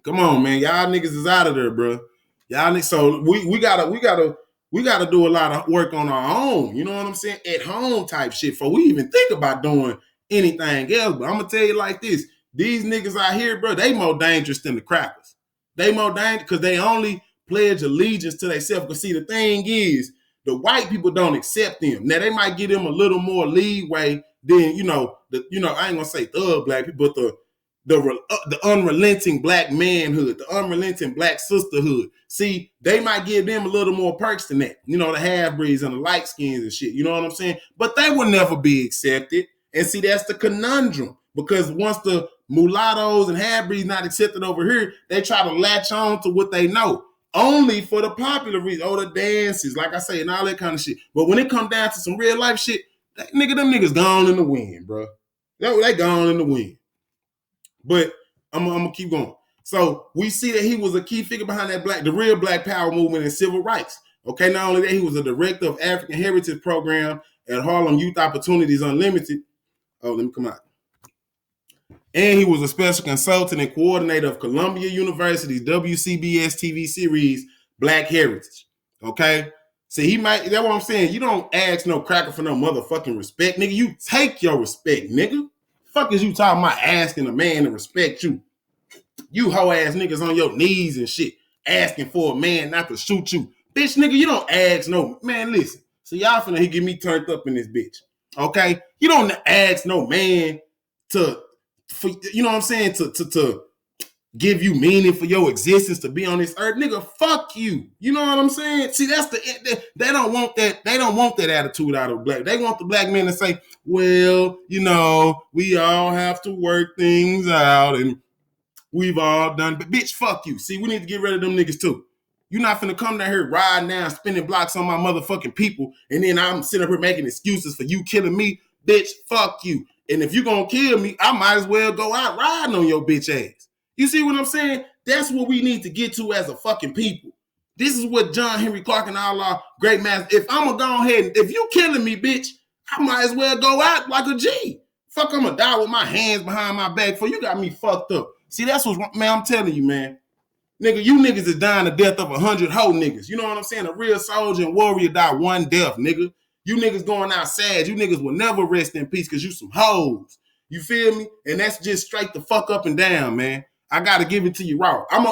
Come on, man. Y'all niggas is out of there, bro. Y'all niggas. So we gotta do a lot of work on our own. You know what I'm saying? At home type shit before we even think about doing anything else. But I'm gonna tell you like this: these niggas out here, bro, they more dangerous than the crackers. They more dangerous because they only pledge allegiance to themselves. Because see, the thing is, the white people don't accept them. Now they might give them a little more leeway than I ain't gonna say thug black people, but the unrelenting black manhood, the unrelenting black sisterhood. See, they might give them a little more perks than that. The half-breeds and the light skins and shit. You know what I'm saying? But they will never be accepted. And see, that's the conundrum. Because once the mulattoes and half-breeds not accepted over here, they try to latch on to what they know. Only for the popular reason. Oh, the dances, like I say, and all that kind of shit. But when it come down to some real life shit, them niggas gone in the wind, bro. They gone in the wind. But I'm gonna keep going. So we see that he was a key figure behind the real Black Power movement and civil rights. Okay, not only that, he was a director of African Heritage Program at Harlem Youth Opportunities Unlimited. Oh, let me come out. And he was a special consultant and coordinator of Columbia University's WCBS TV series Black Heritage. Okay, see, that's what I'm saying. You don't ask no cracker for no motherfucking respect, nigga. You take your respect, nigga. Fuck is you talking about asking a man to respect you? You hoe ass niggas on your knees and shit, asking for a man not to shoot you. Bitch, nigga, you don't ask no... Man, listen. So y'all finna get me turned up in this bitch. Okay? You don't ask no man to give you meaning for your existence to be on this earth. Nigga, fuck you. You know what I'm saying? See, that's they don't want that. They don't want that attitude out of black. They want the black men to say, well, we all have to work things out and we've all done. But bitch, fuck you. See, we need to get rid of them niggas too. You're not finna come down here riding down, spinning blocks on my motherfucking people, and then I'm sitting up here making excuses for you killing me. Bitch, fuck you. And if you gonna kill me, I might as well go out riding on your bitch ass. You see what I'm saying? That's what we need to get to as a fucking people. This is what John Henry Clarke and all our great masters. If I'm gonna go ahead and if you killing me, bitch, I might as well go out like a G. Fuck, I'ma die with my hands behind my back for you got me fucked up. See, that's what, man, I'm telling you, man. Nigga, you niggas is dying the death of 100 hoe niggas. You know what I'm saying? A real soldier and warrior die one death, nigga. You niggas going out sad. You niggas will never rest in peace because you some hoes. You feel me? And that's just straight the fuck up and down, man. I gotta give it to you raw. I'm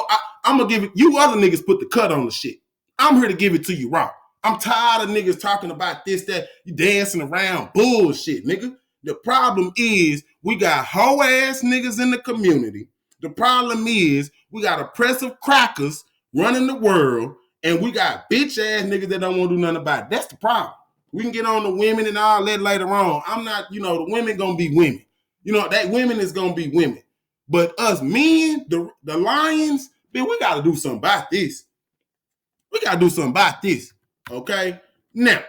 gonna give it. You other niggas put the cut on the shit. I'm here to give it to you raw. I'm tired of niggas talking about this, that, you dancing around bullshit, nigga. The problem is we got hoe ass niggas in the community. The problem is we got oppressive crackers running the world, and we got bitch ass niggas that don't want to do nothing about it. That's the problem. We can get on the women and all that later on. I'm not, the women gonna be women. That women is gonna be women. But us men, the lions, man, we gotta do something about this. We gotta do something about this. Okay? Now,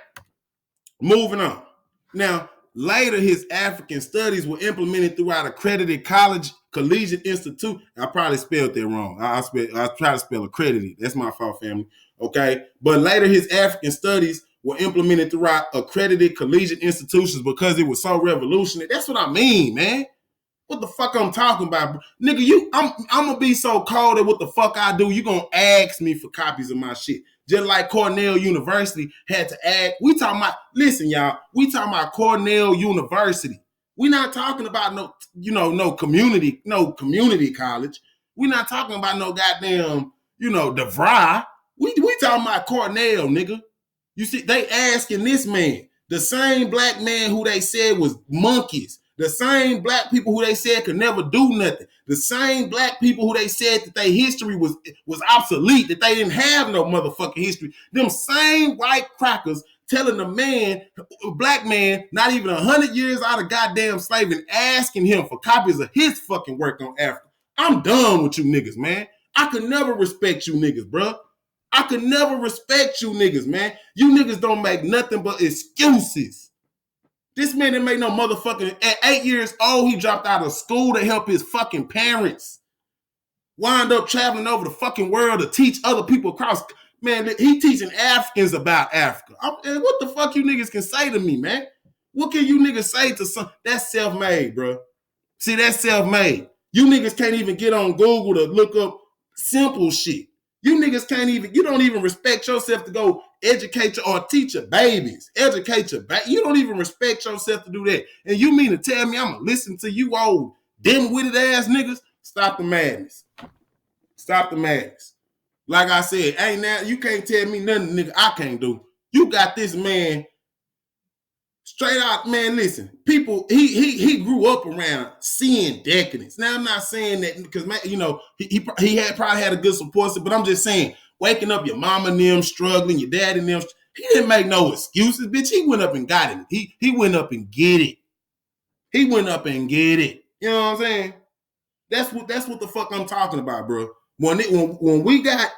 moving on. Now, later, his African studies were implemented throughout accredited collegiate institute. I probably spelled that wrong. I try to spell accredited. That's my fault, family. Okay? But later, his African studies were implemented throughout accredited collegiate institutions because it was so revolutionary. That's what I mean, man. What the fuck I'm talking about, bro? Nigga, I'm gonna be so cold at what the fuck I do, you gonna ask me for copies of my shit. Just like Cornell University had to ask. We talking about, listen, y'all, we talking about Cornell University. We not talking about no community college. We not talking about no goddamn, DeVry. We talking about Cornell, nigga. You see, they asking this man, the same black man who they said was monkeys, the same black people who they said could never do nothing, the same black people who they said that their history was obsolete, that they didn't have no motherfucking history. Them same white crackers telling a black man, not even 100 years out of goddamn slavery, and asking him for copies of his fucking work on Africa. I'm done with you niggas, man. I could never respect you niggas, bro. I could never respect you niggas, man. You niggas don't make nothing but excuses. This man didn't make no motherfucking... At 8 years old, he dropped out of school to help his fucking parents. Wind up traveling over the fucking world to teach other people across... Man, he teaching Africans about Africa. What the fuck you niggas can say to me, man? What can you niggas say to some... That's self-made, bro. See, that's self-made. You niggas can't even get on Google to look up simple shit. You niggas you don't even respect yourself to go educate or teach your babies. Educate your baby. You don't even respect yourself to do that. And you mean to tell me I'm going to listen to you old dim-witted ass niggas? Stop the madness. Stop the madness. Like I said, you can't tell me nothing, nigga, I can't do. You got this man straight out, man, listen. People, he grew up around seeing decadence. Now, I'm not saying that because, man, he had probably had a good support system, but I'm just saying, waking up your mama and them struggling, your dad and them, he didn't make no excuses, bitch. He went up and got it. He went up and get it. He went up and get it. You know what I'm saying? That's what the fuck I'm talking about, bro. When we got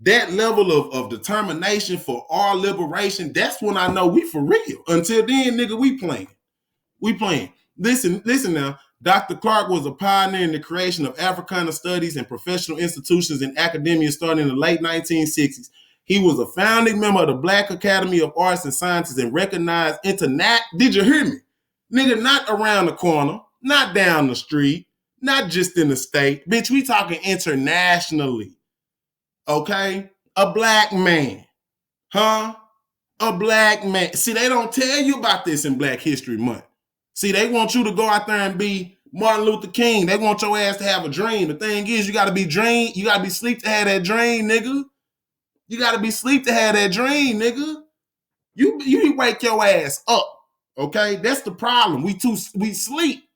that level of determination for our liberation, that's when I know we for real. Until then, nigga, we playing. We playing. Listen now. Dr. Clarke was a pioneer in the creation of Africana studies and professional institutions in academia starting in the late 1960s. He was a founding member of the Black Academy of Arts and Sciences and recognized did you hear me? Nigga, not around the corner, not down the street, not just in the state. Bitch, we talking internationally. Okay? A black man. Huh? A black man. See, they don't tell you about this in Black History Month. See, they want you to go out there and be Martin Luther King. They want your ass to have a dream. The thing is, you got to be sleep to have that dream, nigga. You got to be sleep to have that dream, nigga. You wake your ass up. Okay? That's the problem. We sleep.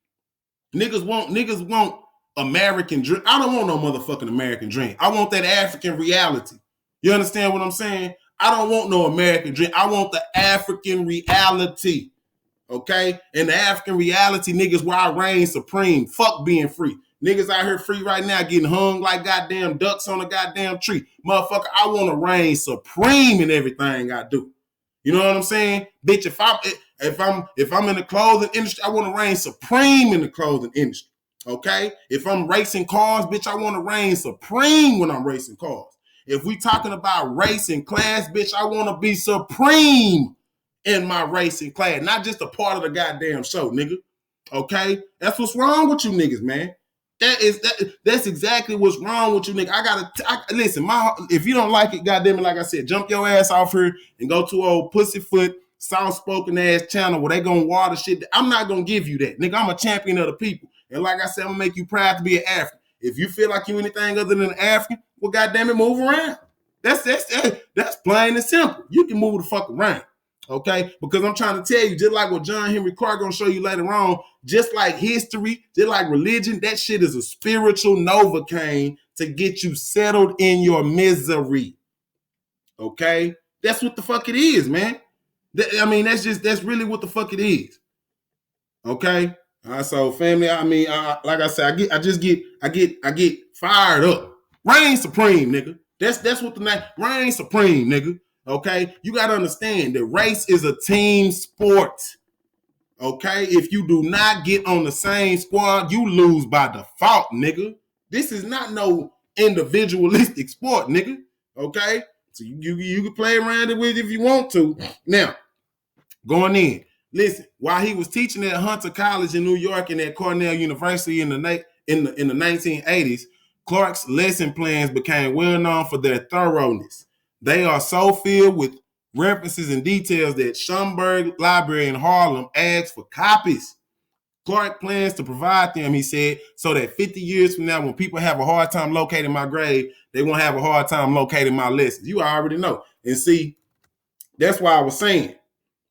Niggas want American dream. I don't want no motherfucking American dream. I want that African reality. You understand what I'm saying? I don't want no American dream. I want the African reality. Okay? And the African reality, niggas, where I reign supreme. Fuck being free. Niggas out here free right now getting hung like goddamn ducks on a goddamn tree. Motherfucker, I want to reign supreme in everything I do. You know what I'm saying? Bitch, if I'm in the clothing industry, I want to reign supreme in the clothing industry. Okay? If I'm racing cars, bitch, I want to reign supreme when I'm racing cars. If we talking about race and class, bitch, I want to be supreme in my racing class. Not just a part of the goddamn show, nigga. Okay, that's what's wrong with you niggas, man. That's exactly what's wrong with you, nigga. Listen. If you don't like it, goddamn it, like I said, jump your ass off here and go to old pussyfoot, soft-spoken ass channel where they gonna water shit. I'm not gonna give you that, nigga. I'm a champion of the people, and like I said, I'm gonna make you proud to be an African. If you feel like you anything other than an African, well, goddamn it, move around. That's plain and simple. You can move the fuck around. Okay, because I'm trying to tell you, just like what Henrik Clarke gonna show you later on, just like history, just like religion, that shit is a spiritual novocaine to get you settled in your misery. Okay, that's what the fuck it is, man. That's really what the fuck it is. Okay, so family, like I said, I get fired up. Reign supreme, nigga. That's what the name. Reign supreme, nigga. Okay, you got to understand that race is a team sport. Okay, if you do not get on the same squad, you lose by default, nigga. This is not no individualistic sport, nigga. Okay, so you can play around it with it if you want to. Now, going in, listen. While he was teaching at Hunter College in New York and at Cornell University in the 1980s, Clarke's lesson plans became well known for their thoroughness. They are so filled with references and details that Schomburg Library in Harlem asks for copies. Clarke plans to provide them, he said, so that 50 years from now, when people have a hard time locating my grave, they won't have a hard time locating my lessons. You already know. And see, that's why I was saying,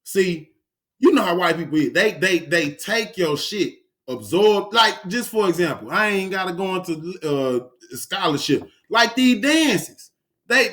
see, you know how white people is. They take your shit, absorb, like, just for example, I ain't got to go into scholarship. Like these dances. They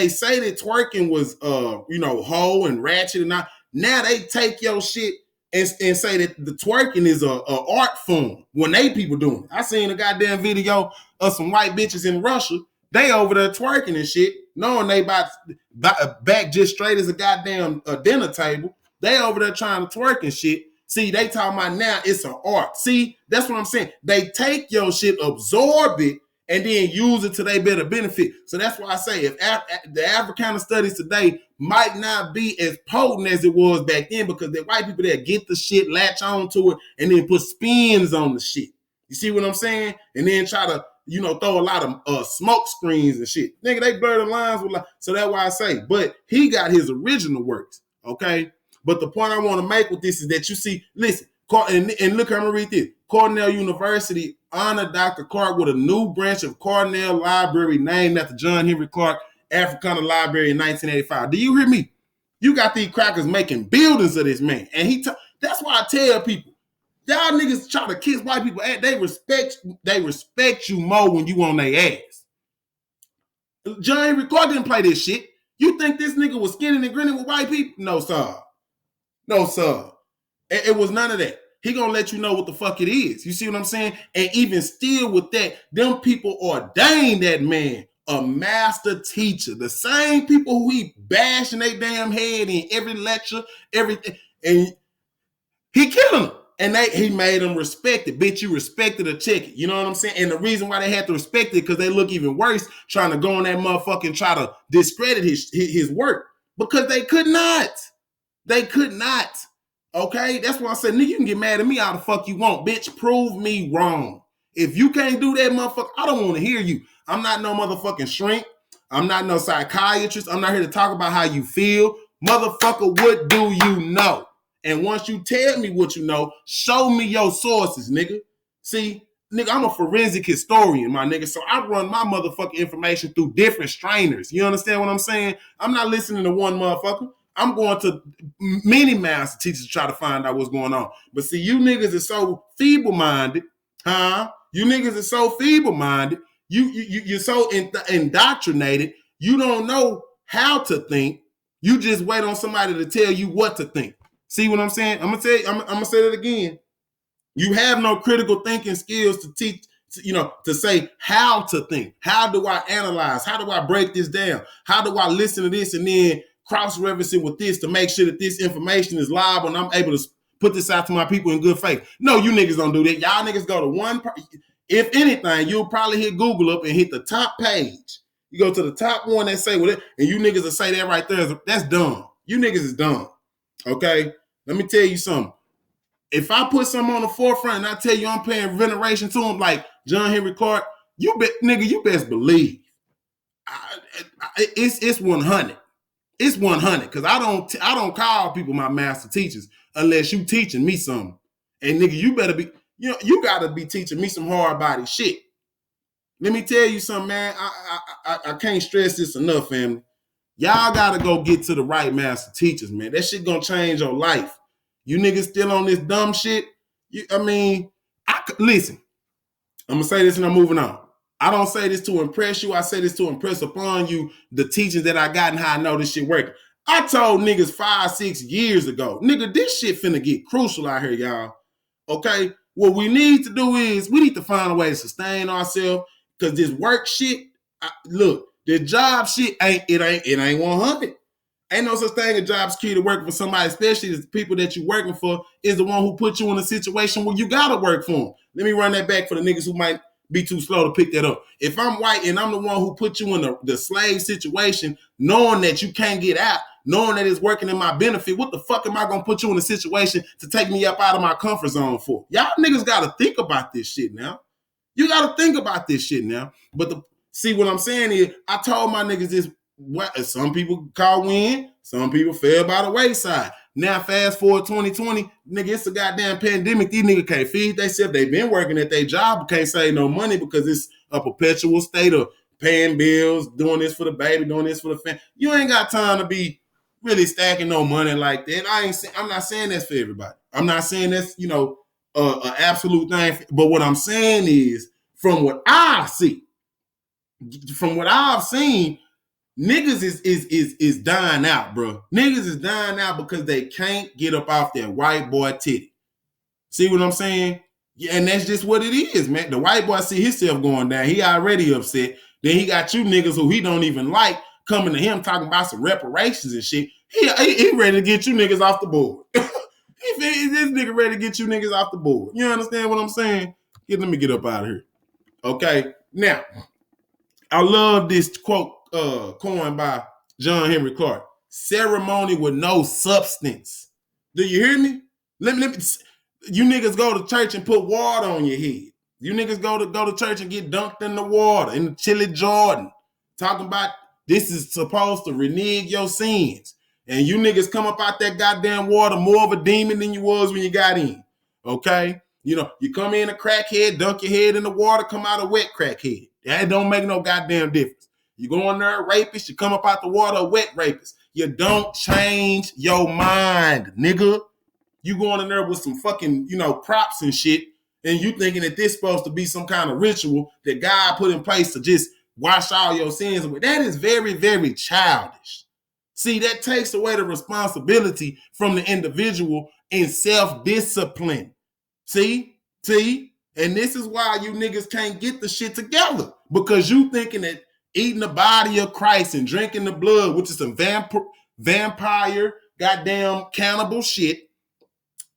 say that twerking was hoe and ratchet and all. Now they take your shit and say that the twerking is a art form when they people doing it. I seen a goddamn video of some white bitches in Russia. They over there twerking and shit, knowing they back just straight as a goddamn dinner table. They over there trying to twerk and shit. See, they talking about now it's an art. See, that's what I'm saying. They take your shit, absorb it, and then use it to their better benefit. So that's why I say if the Africana studies today might not be as potent as it was back then, because the white people that get the shit, latch on to it, and then put spins on the shit. You see what I'm saying? And then try to, throw a lot of smoke screens and shit. Nigga, they blur the lines with so that's why I say. But he got his original works, okay? But the point I want to make with this is that you see, listen, and look, I'm going to read this. Cornell University honored Dr. Clarke with a new branch of Cornell Library named after Henrik Clarke Africana Library in 1985. Do you hear me? You got these crackers making buildings of this man. And that's why I tell people, y'all niggas try to kiss white people. They respect you more when you on their ass. Henrik Clarke didn't play this shit. You think this nigga was skinning and grinning with white people? No, sir. No, sir. It was none of that. He gonna let you know what the fuck it is. You see what I'm saying? And even still with that, them people ordained that man a master teacher. The same people who he bashing their damn head in every lecture, everything. And he killing them. And he made them respect it. Bitch, you respected a ticket. You know what I'm saying? And the reason why they had to respect it, because they look even worse trying to go on that motherfucker and try to discredit his work. Because they could not. They could not. Okay? That's why I said, nigga, you can get mad at me all the fuck you want. Bitch, prove me wrong. If you can't do that, motherfucker, I don't want to hear you. I'm not no motherfucking shrink. I'm not no psychiatrist. I'm not here to talk about how you feel. Motherfucker, what do you know? And once you tell me what you know, show me your sources, nigga. See, nigga, I'm a forensic historian, my nigga. So I run my motherfucking information through different strainers. You understand what I'm saying? I'm not listening to one motherfucker. I'm going to many master teachers to try to find out what's going on. But see, you niggas are so feeble-minded, huh? You niggas are so feeble-minded. You're so indoctrinated. You don't know how to think. You just wait on somebody to tell you what to think. See what I'm saying? I'm gonna tell you. I'm gonna say that again. You have no critical thinking skills to teach. To say how to think. How do I analyze? How do I break this down? How do I listen to this and then cross-reference it with this to make sure that this information is live and I'm able to put this out to my people in good faith? No, you niggas don't do that. Y'all niggas go to one. If anything, you'll probably hit Google up and hit the top page. You go to the top one that say what it, and you niggas will say that right there. That's dumb. You niggas is dumb. Okay? Let me tell you something. If I put something on the forefront and I tell you I'm paying veneration to him like John Henry Clarke, you best believe it's 100. It's 100 because I don't call people my master teachers unless you teaching me something. And nigga, you better be, you gotta be teaching me some hard body shit. Let me tell you something, man. I can't stress this enough, family. Y'all gotta go get to the right master teachers, man. That shit gonna change your life. You niggas still on this dumb shit. Listen. I'm gonna say this and I'm moving on. I don't say this to impress you. I say this to impress upon you the teachings that I got and how I know this shit working. I told niggas 5-6 years ago, nigga, this shit finna get crucial out here, y'all. Okay? What we need to do is we need to find a way to sustain ourselves because this work shit, look, the job shit ain't 100. Ain't no such thing as job security working for somebody, especially the people that you're working for is the one who put you in a situation where you gotta work for them. Let me run that back for the niggas who might be too slow to pick that up. If I'm white and I'm the one who put you in the slave situation, knowing that you can't get out, knowing that it's working in my benefit, what the fuck am I gonna put you in a situation to take me up out of my comfort zone for? Y'all niggas gotta think about this shit now. You gotta think about this shit now. But see what I'm saying is, I told my niggas this. What some people call win, some people fell by the wayside. Now, fast forward 2020, nigga, it's a goddamn pandemic. These niggas can't feed themselves. They been working at their job, but can't save no money because it's a perpetual state of paying bills, doing this for the baby, doing this for the family. You ain't got time to be really stacking no money like that. I'm not saying that's for everybody. I'm not saying that's, an absolute thing. But what I'm saying is, from what I see, from what I've seen, niggas is dying out, bro. Niggas is dying out because they can't get up off that white boy titty. See what I'm saying? Yeah, and that's just what it is, man. The white boy see himself going down. He already upset. Then he got you niggas who he don't even like coming to him talking about some reparations and shit. He ready to get you niggas off the board. This nigga ready to get you niggas off the board. You understand what I'm saying? Let me get up out of here. Okay, now, I love this quote coined by John Henry Clarke. Ceremony with no substance. Do you hear me? Let me. You niggas go to church and put water on your head. You niggas go to church and get dunked in the water, in the chilly Jordan. Talking about this is supposed to renege your sins. And you niggas come up out that goddamn water more of a demon than you was when you got in. Okay? You come in a crackhead, dunk your head in the water, come out a wet crackhead. That don't make no goddamn difference. You go in there a rapist, you come up out the water a wet rapist. You don't change your mind, nigga. You going in there with some fucking, props and shit, and you thinking that this supposed to be some kind of ritual that God put in place to just wash all your sins away. That is very, very childish. See, that takes away the responsibility from the individual in self-discipline. See? And this is why you niggas can't get the shit together. Because you thinking that eating the body of Christ and drinking the blood, which is some vampire, goddamn cannibal shit.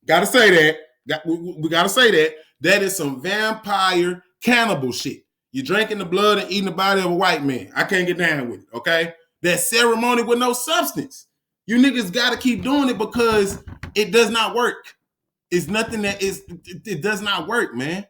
Gotta say that. We gotta say that. That is some vampire cannibal shit. You're drinking the blood and eating the body of a white man. I can't get down with it, okay? That ceremony with no substance. You niggas gotta keep doing it because it does not work. It's nothing it does not work, man.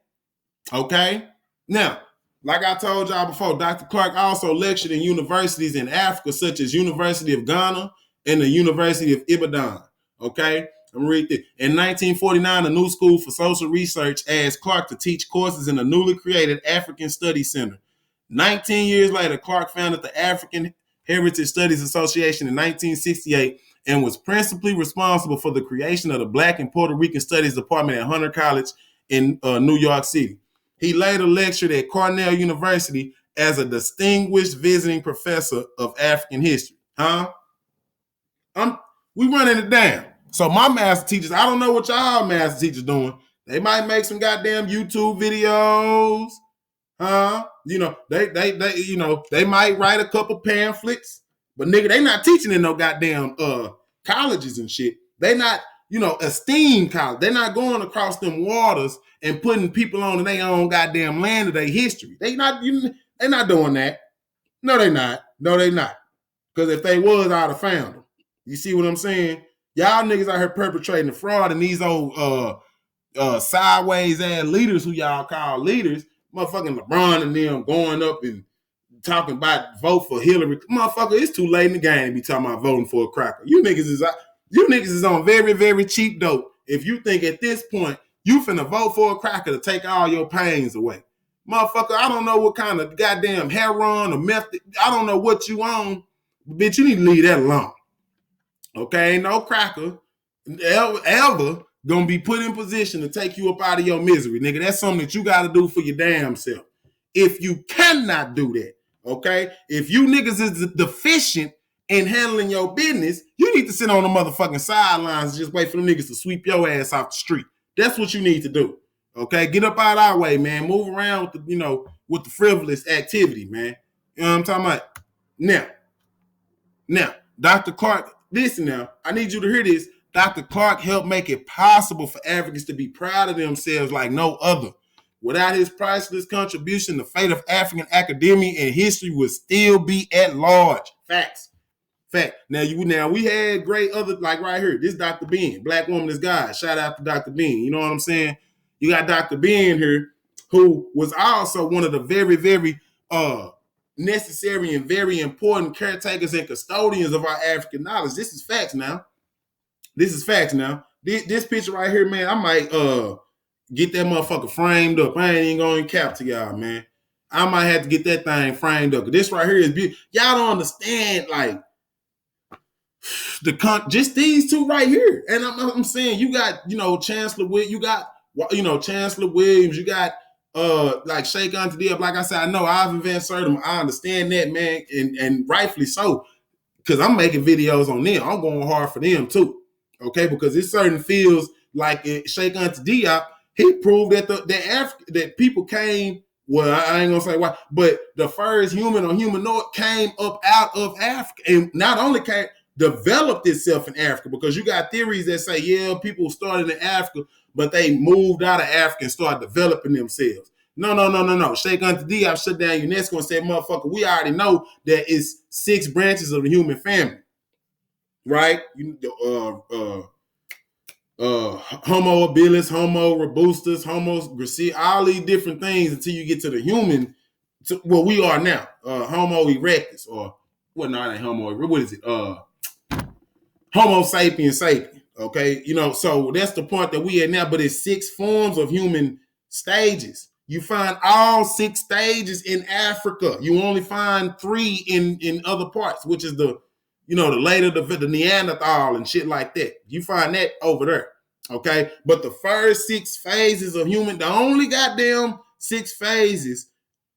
Okay? Now, like I told y'all before, Dr. Clarke also lectured in universities in Africa, such as University of Ghana and the University of Ibadan. Okay? I'm gonna read this. In 1949, a new school for social research asked Clarke to teach courses in the newly created African Studies Center. 19 years later, Clarke founded the African Heritage Studies Association in 1968 and was principally responsible for the creation of the Black and Puerto Rican Studies Department at Hunter College in New York City. He later lectured at Cornell University as a distinguished visiting professor of African history. We running it down. So my master teachers, I don't know what y'all master teachers doing. They might make some goddamn YouTube videos. They might write a couple pamphlets, but nigga, they not teaching in no goddamn colleges and shit. They not, esteemed college. They're not going across them waters and putting people on their own goddamn land of their history. They not doing that. No, they not. Because if they was, I'd have found them. You see what I'm saying? Y'all niggas out here perpetrating the fraud and these old sideways ass leaders who y'all call leaders, motherfucking LeBron and them going up and talking about vote for Hillary. Motherfucker, it's too late in the game to be talking about voting for a cracker. You niggas is on very, very cheap dope. If you think at this point you finna vote for a cracker to take all your pains away. Motherfucker, I don't know what kind of goddamn heroin or meth, I don't know what you on, but bitch, you need to leave that alone. Okay, ain't no cracker ever gonna be put in position to take you up out of your misery, nigga. That's something that you gotta do for your damn self. If you cannot do that, okay, if you niggas is deficient in handling your business, you need to sit on the motherfucking sidelines and just wait for them niggas to sweep your ass off the street. That's what you need to do. Okay, get up out of our way, man. Move around with the, with the frivolous activity, man. You know what I'm talking about? Now, Dr. Clarke, listen now. I need you to hear this. Dr. Clarke helped make it possible for Africans to be proud of themselves like no other. Without his priceless contribution, the fate of African academia and history would still be at large. Facts. Fact. Now we had great other, like right here. This Dr. Ben, Black Woman is God. Shout out to Dr. Ben. You know what I'm saying? You got Dr. Ben here, who was also one of the very, very necessary and very important caretakers and custodians of our African knowledge. This is facts now. This picture right here, man, I might get that motherfucker framed up. I ain't even going to cap to y'all, man. I might have to get that thing framed up. This right here is beautiful. Y'all don't understand, like, just these two right here. And I'm saying, you got, Chancellor Williams, you got, Chancellor Williams, you got like Sheikh Anta Diop. Like I said, I know Ivan Van Sertima. I understand that, man, and rightfully so, because I'm making videos on them. I'm going hard for them too, okay? Because it's certain fields like Sheikh Anta Diop. He proved that that people came. Well, I ain't gonna say why, but the first human or humanoid came up out of Africa, and not only developed itself in Africa, because you got theories that say, yeah, people started in Africa, but they moved out of Africa and started developing themselves. No. Sheikh Anta Diop shut down UNESCO and said, motherfucker, we already know that it's 6 branches of the human family, right? Homo habilis, Homo robustus, Homo gracilis, all these different things until you get to the human, we are now, Homo erectus, or what? No, it ain't Homo. What is it? Homo sapiens sapien. Okay, so that's the point that we at now. But it's 6 forms of human stages. You find all 6 stages in Africa. You only find 3 in other parts, which is the later the Neanderthal and shit like that. You find that over there. Okay, but the first 6 phases of human, the only goddamn 6 phases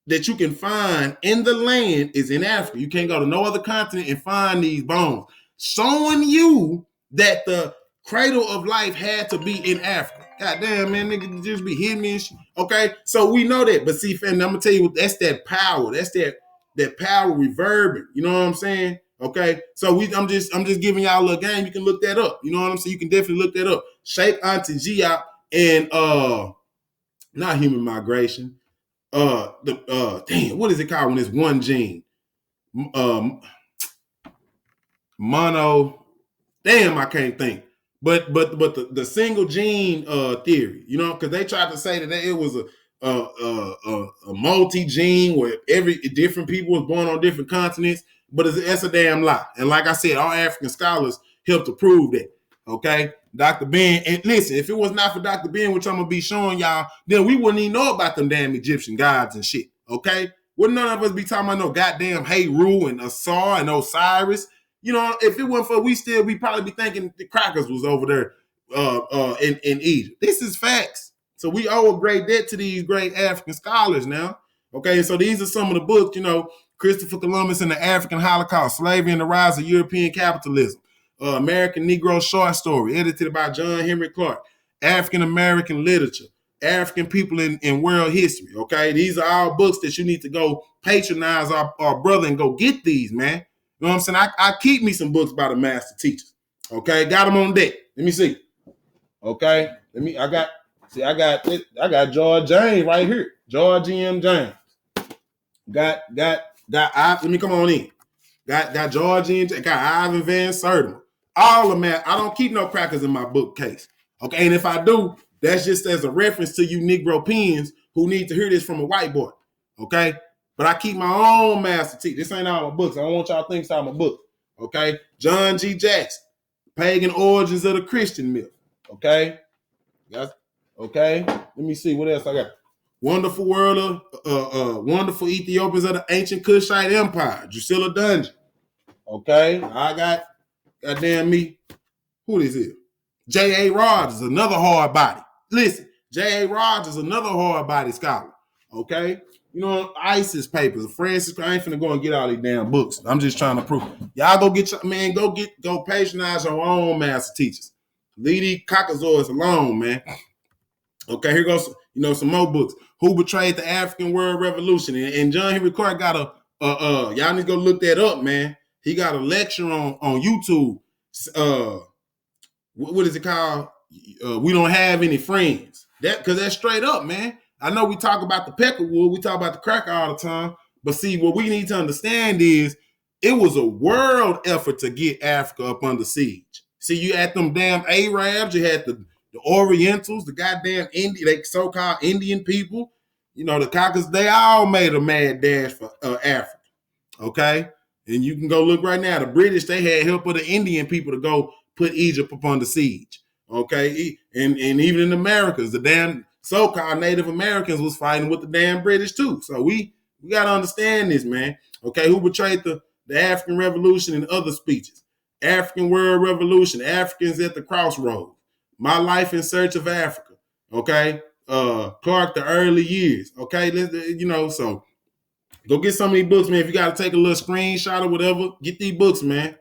that you can find in the land is in Africa. You can't go to no other continent and find these bones, showing you that the cradle of life had to be in Africa. God damn, man, nigga just be hitting me and shit. Okay, so we know that. But see, fam, I'm gonna tell you, that's that power. That's that power reverbing. You know what I'm saying? Okay, so I'm just giving y'all a little game. You can look that up. You know what I'm saying? You can definitely look that up. Sheikh Anta Diop and not human migration. What is it called when it's one gene? Mono. Damn, I can't think. But the single gene theory, because they tried to say that it was a multi-gene where every different people was born on different continents, but that's a damn lie. And like I said, all African scholars helped to prove that. Okay, Dr. Ben, and listen, if it was not for Dr. Ben, which I'm gonna be showing y'all, then we wouldn't even know about them damn Egyptian gods and shit. Okay, wouldn't none of us be talking about no goddamn Heru and Asar and Osiris. If it wasn't for, we probably be thinking the crackers was over there in Egypt. This is facts. So we owe a great debt to these great African scholars now. Okay, so these are some of the books, Christopher Columbus and the African Holocaust, Slavery and the Rise of European Capitalism, American Negro Short Story, edited by John Henrik Clarke, African American Literature, African People in World History. Okay, these are all books that you need to go patronize our brother and go get these, man. You know what I'm saying? I keep me some books by the master teachers. Okay, got them on deck. Let me see. Okay, I got George James right here. George M. James. Got let me come on in. Got George M. Got Ivan Van Sertima. All of them, man. I don't keep no crackers in my bookcase. Okay, and if I do, That's just as a reference to you Negro pens who need to hear this from a white boy. Okay? But I keep my own master teacher. This ain't all my books. I don't want y'all to think it's all my book. Okay? John G. Jackson, Pagan Origins of the Christian Myth. Okay? That's okay. Let me see what else I got. Wonderful World of Wonderful Ethiopians of the Ancient Kushite Empire, Drusilla Dungeon. Okay, I got goddamn me. Who this is? J.A. Rogers, another hard body. Listen, J.A. Rogers, another hard body scholar. Okay, you know ISIS papers. Francis, I ain't finna go and get all these damn books. I'm just trying to prove. Y'all go get your man. Go patronize your own master teachers. Leave these cockazoids alone, man. Okay, here goes some more books. Who Betrayed the African World Revolution? And John Henrik Clarke got y'all need to go look that up, man. He got a lecture on YouTube. What is it called? We Don't Have Any Friends. Because that's straight up, man. I know we talk about the peckerwood, we talk about the cracker all the time, but see, what we need to understand is it was a world effort to get Africa up under siege. See, you had them damn Arabs, you had the Orientals, the goddamn they so-called Indian people, the Caucasus, they all made a mad dash for Africa. Okay? And you can go look right now. The British, they had help of the Indian people to go put Egypt up under siege. Okay? And even in the Americas, the damn so-called Native Americans was fighting with the damn British too. So we got to understand this, man. Okay? Who Betrayed the African Revolution and other speeches? African World Revolution, Africans at the Crossroads. My Life in Search of Africa. Okay? Clarke, The Early Years. Okay? So go get some of these books, man. If you got to take a little screenshot or whatever, get these books, man.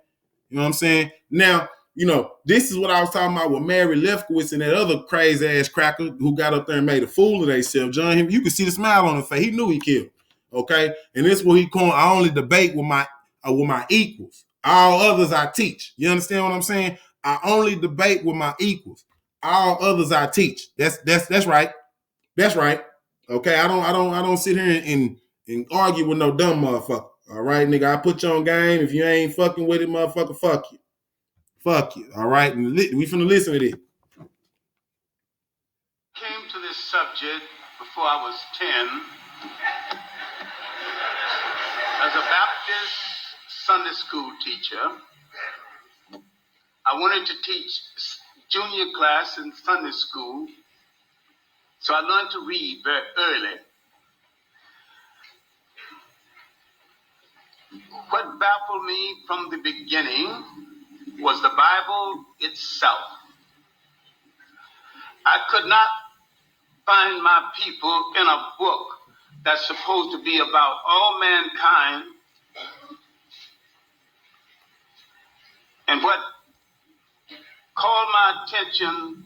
You know what I'm saying? Now, this is what I was talking about with Mary Lefkowitz and that other crazy ass cracker who got up there and made a fool of themselves. John, you could see the smile on his face. He knew he killed. Okay? And this is what he called, I only debate with my equals. All others I teach. You understand what I'm saying? I only debate with my equals. All others I teach. That's right. That's right. Okay, I don't sit here and argue with no dumb motherfucker. All right, nigga, I put you on game. If you ain't fucking with it, motherfucker, fuck you. Fuck you. All right, and we finna listen to this. Came to this subject before I was 10 as a Baptist Sunday school teacher. I wanted to teach junior class in Sunday school, so I learned to read very early. What baffled me from the beginning was the Bible itself. I could not find my people in a book that's supposed to be about all mankind. And what called my attention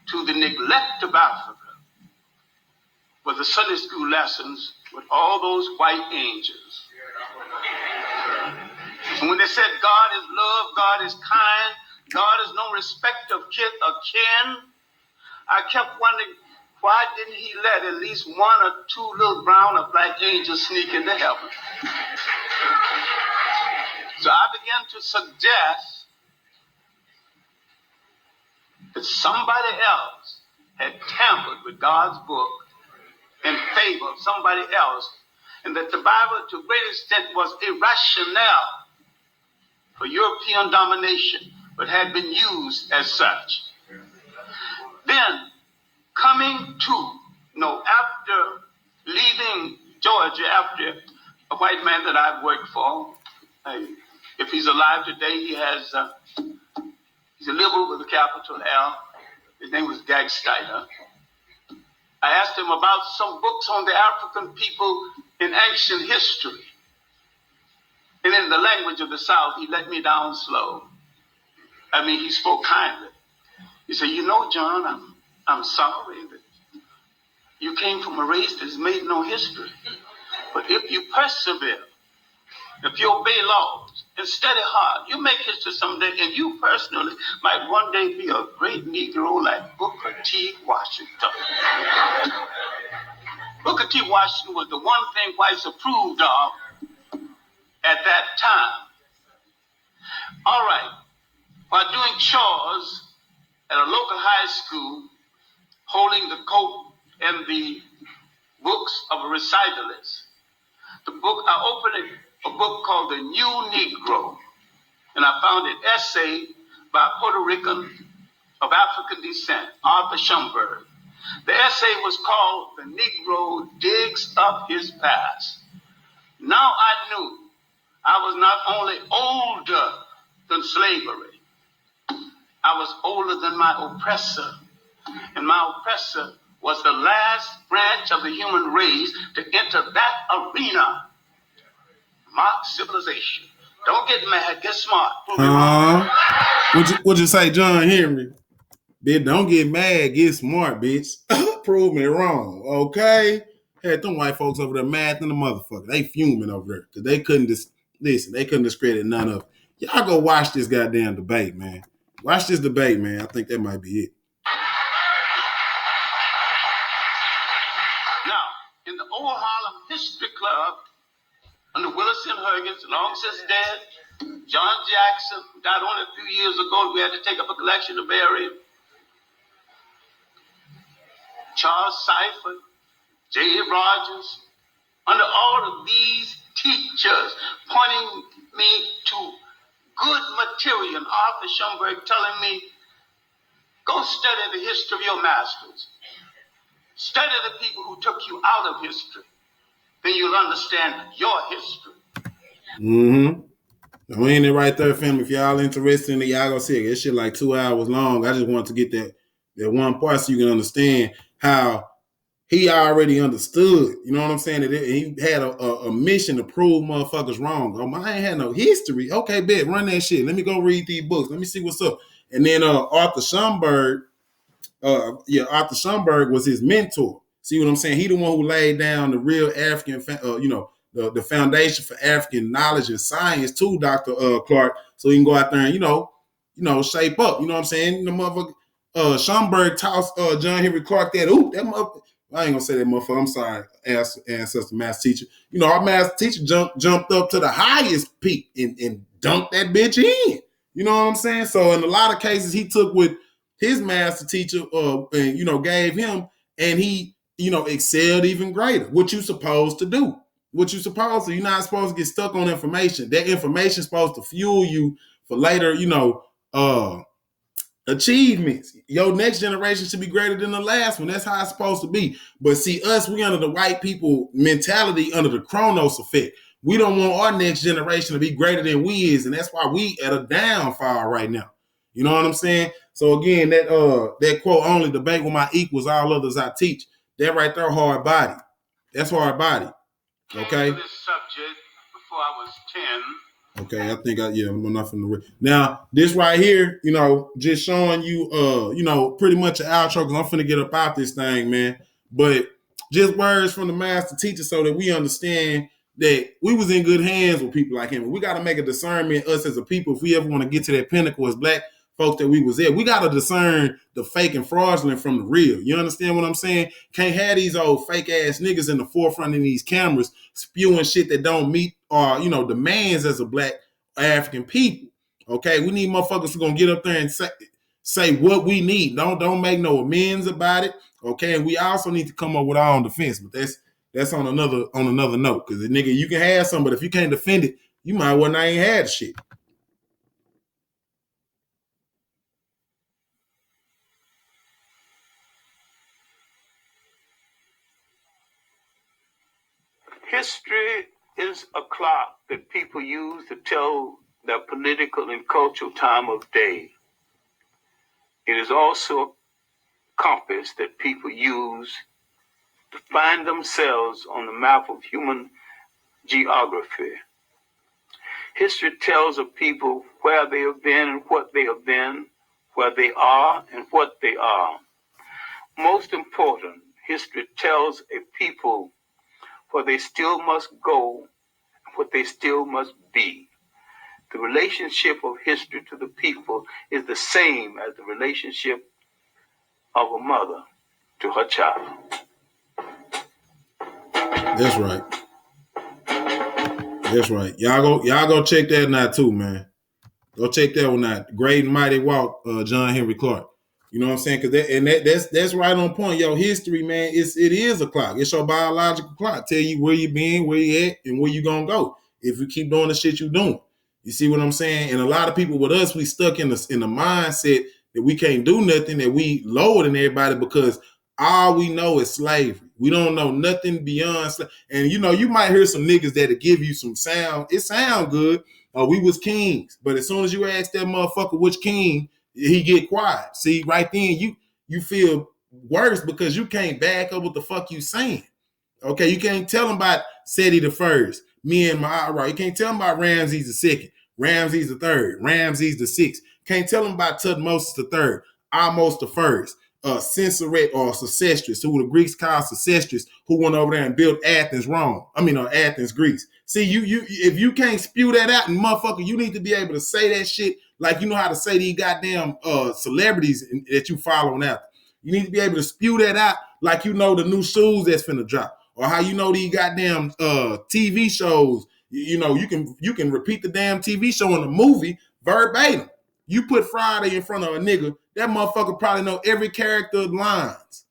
to the neglect of Africa was the Sunday school lessons with all those white angels. And when they said God is love, God is kind, God is no respect of kith or kin, I kept wondering, why didn't he let at least one or two little brown or black angels sneak into heaven? So I began to suggest that somebody else had tampered with God's book in favor of somebody else, and that the Bible, to a great extent, was a rationale for European domination, but had been used as such. Then, coming to, after leaving Georgia, after a white man that I've worked for, if he's alive today, he's a liberal with a capital L. His name was Gagsteiner. I asked him about some books on the African people in ancient history. And in the language of the South, he let me down slow. He spoke kindly. He said, John, I'm sorry that you came from a race that's made no history. But if you persevere, if you obey laws and study hard, you make history someday, and you personally might one day be a great Negro like Booker T. Washington. Booker T. Washington was the one thing whites approved of at that time. All right, while doing chores at a local high school, holding the coat and the books of a recitalist. The book, I opened a book called The New Negro, and I found an essay by a Puerto Rican of African descent, Arthur Schomburg. The essay was called The Negro Digs Up His Past. Now I knew I was not only older than slavery, I was older than my oppressor. And my oppressor was the last branch of the human race to enter that arena. Mock civilization. Don't get mad, get smart. What'd you say, John Henry? Bitch, don't get mad, get smart, bitch. Prove me wrong, okay? Had them white folks over there mad than the motherfucker. They fuming over there because they couldn't they couldn't discredit none of it. Y'all go watch this goddamn debate, man. Watch this debate, man. I think that might be it. Now, in the old Harlem History Club, under Willis and Huggins, long since dead, John Jackson died only a few years ago. We had to take up a collection to bury him. Charles Seifert, J.A. Rogers, under all of these teachers pointing me to good material, and Arthur Schomburg telling me, go study the history of your masters. Study the people who took you out of history. Then you'll understand your history. Mm-hmm. Ain't it right there, fam? If y'all interested in it, y'all go see it. This shit like 2 hours long. I just want to get that one part so you can understand how he already understood. You know what I'm saying? That he had a mission to prove motherfuckers wrong. Oh, I ain't had no history. Okay, bet, run that shit. Let me go read these books. Let me see what's up. And then Arthur Schomburg, Arthur Schomburg was his mentor. See what I'm saying? He the one who laid down the real African, the foundation for African knowledge and science to Dr. Clarke, so he can go out there and shape up. You know what I'm saying? The motherfucker Schomburg tossed John Henry Clarke that. Ooh, that motherfucker. I ain't gonna say that motherfucker. I'm sorry, ancestor math teacher. Our math teacher jumped up to the highest peak and dunked that bitch in. You know what I'm saying? So in a lot of cases, he took with his master teacher, and gave him, and he excelled even greater. What you supposed to do? What you supposed to? You're not supposed to get stuck on information. That information is supposed to fuel you for later, achievements. Your next generation should be greater than the last one. That's how it's supposed to be. But see, us, we under the white people mentality, under the Chronos effect. We don't want our next generation to be greater than we is, and that's why we at a downfall right now. You know what I'm saying? So again, that quote, only debate with my equals, all others I teach. That right there, hard body. That's hard body. Okay. To this subject before I was 10. Okay, I think I'm enough in the now. This right here, just showing you, pretty much an outro because I'm finna get up out this thing, man. But just words from the master teacher so that we understand that we was in good hands with people like him. We got to make a discernment, us as a people, if we ever want to get to that pinnacle as black folks that we was at. We got to discern the fake and fraudulent from the real. You understand what I'm saying? Can't have these old fake ass niggas in the forefront of these cameras spewing shit that don't meet our, demands as a black African people. Okay, we need motherfuckers who gonna get up there and say what we need. Don't make no amends about it. Okay, and we also need to come up with our own defense. But that's on another note. Because nigga, you can have some, but if you can't defend it, you might well not even have shit. History is a clock that people use to tell their political and cultural time of day. It is also a compass that people use to find themselves on the map of human geography. History tells of people where they have been and what they have been, where they are and what they are. Most important, history tells a people where they still must go, what they still must be. The relationship of history to the people is the same as the relationship of a mother to her child. That's right. That's right. Y'all go check that out too, man. Go check that one out. Great and Mighty Walk, John Henry Clarke. You know what I'm saying? Because that's right on point. Yo, history, man, it is a clock. It's your biological clock. Tell you where you been, where you at, and where you gonna go if you keep doing the shit you doing. You see what I'm saying? And a lot of people with us, we stuck in the mindset that we can't do nothing, that we lower than everybody because all we know is slavery. We don't know nothing beyond slavery. And you might hear some niggas that'll give you some sound. It sound good. We was kings. But as soon as you ask that motherfucker which king, he get quiet. See, right then you feel worse because you can't back up what the fuck you saying. Okay, you can't tell him about Seti the first, me and my You can't tell him about Ramses the second, Ramses the third, Ramses the sixth. Can't tell him about Tutmosis the third, Ahmose the first, Sensoret or Sesostris, who the Greeks called Sesostris, who went over there and built Athens, Rome. Athens, Greece. See, you if you can't spew that out, and motherfucker, you need to be able to say that shit like you know how to say these goddamn celebrities that you following out. You need to be able to spew that out like you know the new shoes that's finna drop, or how you know these goddamn TV shows. You can repeat the damn TV show in the movie verbatim. You put Friday in front of a nigga, that motherfucker probably know every character lines.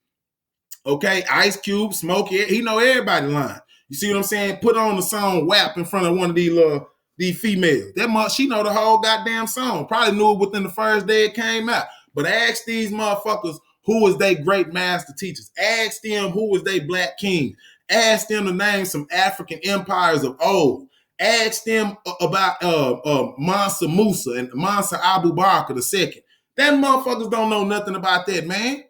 Okay, Ice Cube, Smokey, he know everybody line. You see what I'm saying? Put on the song WAP in front of one of these females. She know the whole goddamn song. Probably knew it within the first day it came out. But ask these motherfuckers who was they great master teachers. Ask them who was they black king. Ask them to name some African empires of old. Ask them about Mansa Musa and Mansa Abu Bakr II. Them motherfuckers don't know nothing about that, man.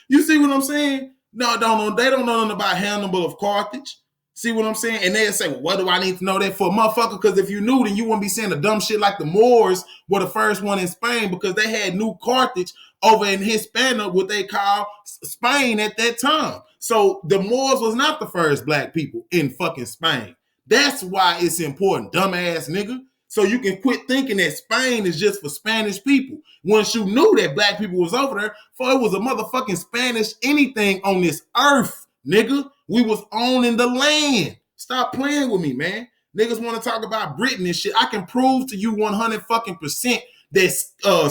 You see what I'm saying? No, they don't know nothing about Hannibal of Carthage. See what I'm saying? And they'll say, well, what do I need to know that for? Motherfucker, because if you knew, then you wouldn't be saying the dumb shit like the Moors were the first one in Spain because they had New Carthage over in Hispania, what they call Spain at that time. So the Moors was not the first black people in fucking Spain. That's why it's important, dumbass nigga. So you can quit thinking that Spain is just for Spanish people. Once you knew that black people was over there, for it was a motherfucking Spanish anything on this earth, nigga. We was owning the land. Stop playing with me, man. Niggas want to talk about Britain and shit. I can prove to you 100 fucking percent that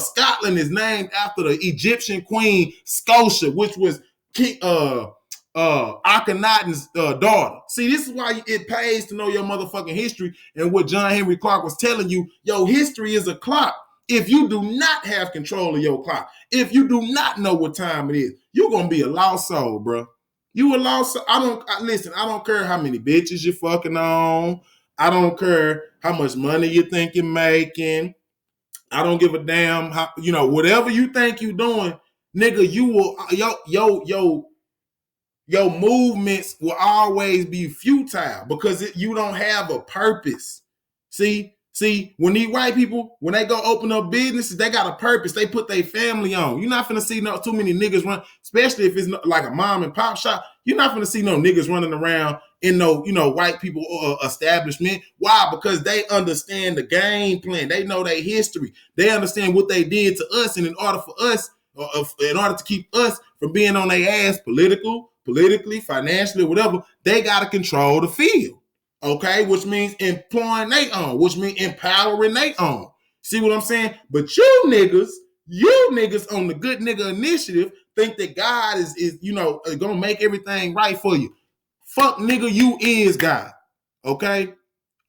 Scotland is named after the Egyptian queen Scotia, which was Akhenaten's daughter. See, this is why it pays to know your motherfucking history. And what John Henry Clarke was telling you, yo, history is a clock. If you do not have control of your clock, if you do not know what time it is, you're gonna be a lost soul, bro. You a lost soul. I don't care how many bitches you're fucking on. I don't care how much money you think you're making. I don't give a damn how, whatever you think you're doing, nigga, you will your movements will always be futile because you don't have a purpose. See, when these white people, when they go open up businesses, they got a purpose. They put their family on. You're not finna see too many niggas run, especially if it's like a mom and pop shop. You're not finna see no niggas running around in white people establishment. Why? Because they understand the game plan. They know their history. They understand what they did to us, and in order for us, in order to keep us from being on their ass politically, financially, whatever, they gotta control the field. Okay, which means employing they own, which means empowering they own. See what I'm saying? But you niggas on the Good Nigga Initiative think that God is gonna make everything right for you. Fuck nigga, you is God. Okay?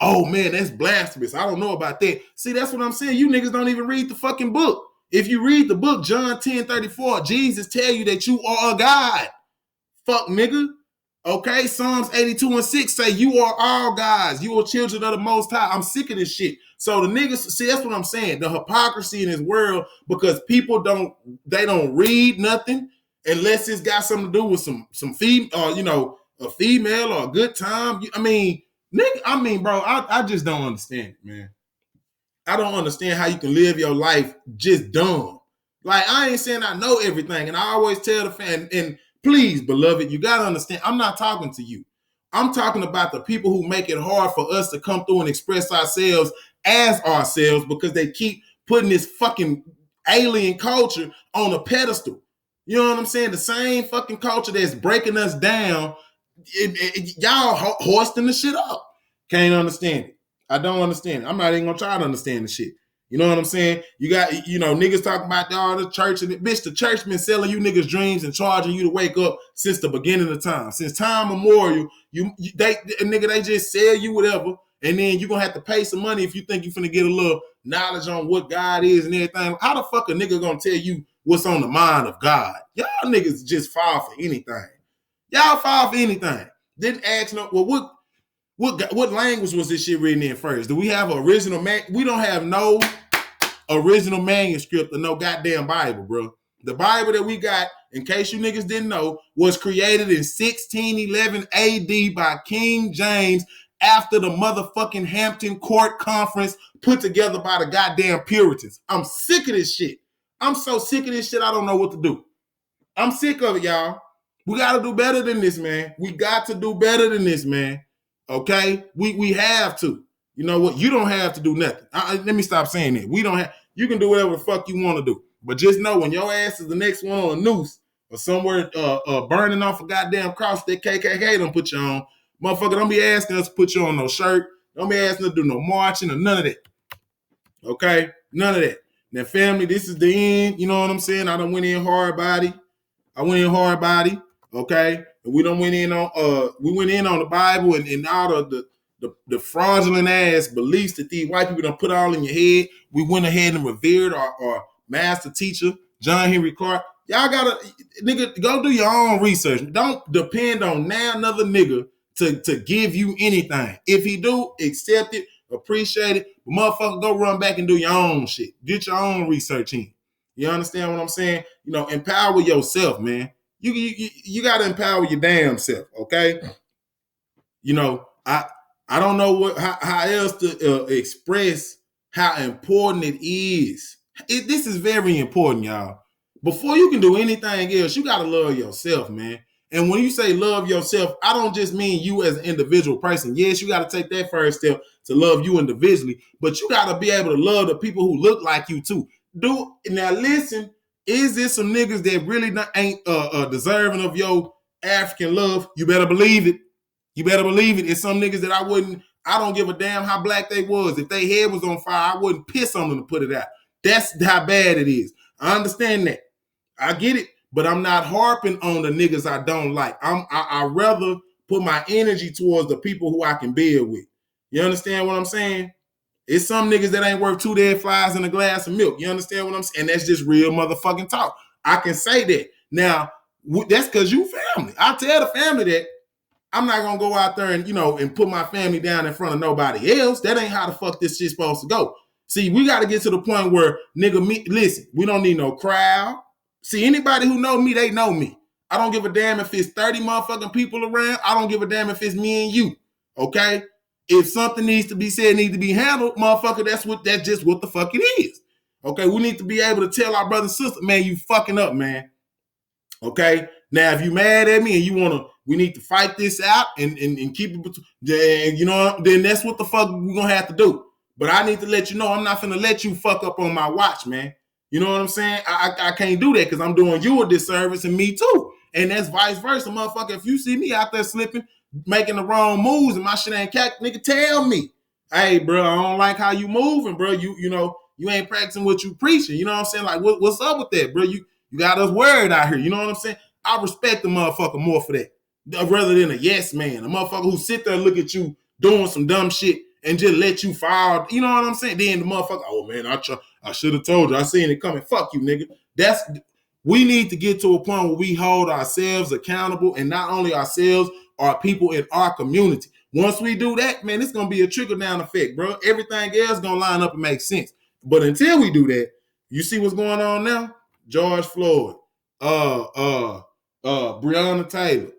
Oh man, that's blasphemous. I don't know about that. See, that's what I'm saying. You niggas don't even read the fucking book. If you read the book, John 10:34, Jesus tell you that you are a God. Fuck nigga. Okay, Psalms 82:6 say you are all gods. You are children of the Most High. I'm sick of this shit. So the niggas, see, that's what I'm saying. The hypocrisy in this world, because people don't read nothing unless it's got something to do with some a female or a good time. Bro, I just don't understand it, man. I don't understand how you can live your life just dumb. Like, I ain't saying I know everything, and I always tell the fan, and please, beloved, you got to understand, I'm not talking to you. I'm talking about the people who make it hard for us to come through and express ourselves as ourselves because they keep putting this fucking alien culture on a pedestal. You know what I'm saying? The same fucking culture that's breaking us down, y'all hoisting the shit up. Can't understand it. I don't understand it. I'm not even going to try to understand the shit. You know what I'm saying? You got, niggas talking about the church and bitch, the church been selling you niggas dreams and charging you to wake up since the beginning of time. Since time memorial, they just sell you whatever, and then you're gonna have to pay some money if you think you're finna get a little knowledge on what God is and everything. How the fuck a nigga gonna tell you what's on the mind of God? Y'all niggas just fall for anything. Y'all fall for anything. Didn't ask no, well, what language was this shit written in first? Do we have an original we don't have no original manuscript or no goddamn Bible, bro. The Bible that we got, in case you niggas didn't know, was created in 1611 AD by King James after the motherfucking Hampton Court Conference put together by the goddamn Puritans. I'm sick of this shit. I'm so sick of this shit, I don't know what to do. I'm sick of it, y'all. We got to do better than this, man. We got to do better than this, man. Okay? We have to. You know what? You don't have to do nothing. Let me stop saying that. We don't have. You can do whatever the fuck you want to do. But just know when your ass is the next one on a noose or somewhere burning off a goddamn cross that KKK don't put you on, motherfucker, don't be asking us to put you on no shirt. Don't be asking us to do no marching or none of that. Okay? None of that. Now, family, this is the end. You know what I'm saying? I done went in hard body. Okay? And we done went in on the Bible and all of the fraudulent ass beliefs that these white people done put all in your head. We went ahead and revered our master teacher, John Henrik Clarke. Y'all gotta, nigga, go do your own research. Don't depend on now another nigga to give you anything. If he do, accept it, appreciate it. But motherfucker, go run back and do your own shit. Get your own research in. You understand what I'm saying? Empower yourself, man. You gotta empower your damn self, okay? I don't know how else to express how important it is. This is very important, y'all. Before you can do anything else, you got to love yourself, man. And when you say love yourself, I don't just mean you as an individual person. Yes, you got to take that first step to love you individually, but you got to be able to love the people who look like you too. Now listen, is this some niggas that really ain't deserving of your African love? You better believe it. It's some niggas that I don't give a damn how black they was. If their head was on fire, I wouldn't piss on them to put it out. That's how bad it is. I understand that. I get it, but I'm not harping on the niggas I don't like. I rather put my energy towards the people who I can build with. You understand what I'm saying? It's some niggas that ain't worth 2 dead flies in a glass of milk. You understand what I'm saying? And that's just real motherfucking talk. I can say that. Now, that's because you family. I tell the family that. I'm not gonna go out there and put my family down in front of nobody else. That ain't how the fuck this shit's supposed to go. See, we got to get to the point where listen, we don't need no crowd. See, anybody who know me, they know me. I don't give a damn if it's 30 motherfucking people around. I don't give a damn if it's me and you. Okay? If something needs to be said, needs to be handled, motherfucker, that's just what the fuck it is. Okay, we need to be able to tell our brothers and sisters, man, you fucking up, man. Okay? Now, if you mad at me and we need to fight this out and keep it, then that's what the fuck we're going to have to do. But I need to let you know I'm not finna let you fuck up on my watch, man. You know what I'm saying? I can't do that because I'm doing you a disservice and me too. And that's vice versa, motherfucker. If you see me out there slipping, making the wrong moves and my shit ain't cack, nigga, tell me. Hey, bro, I don't like how you moving, bro. You ain't practicing what you preaching. You know what I'm saying? Like, what's up with that, bro? You got us worried out here. You know what I'm saying? I respect the motherfucker more for that. Rather than a yes man, a motherfucker who sit there and look at you doing some dumb shit and just let you fall. You know what I'm saying? Then the motherfucker, oh man, I should have told you. I seen it coming. Fuck you, nigga. We need to get to a point where we hold ourselves accountable, and not only ourselves, our people in our community. Once we do that, man, it's gonna be a trickle down effect, bro. Everything else gonna line up and make sense. But until we do that, you see what's going on now? George Floyd, Breonna Taylor.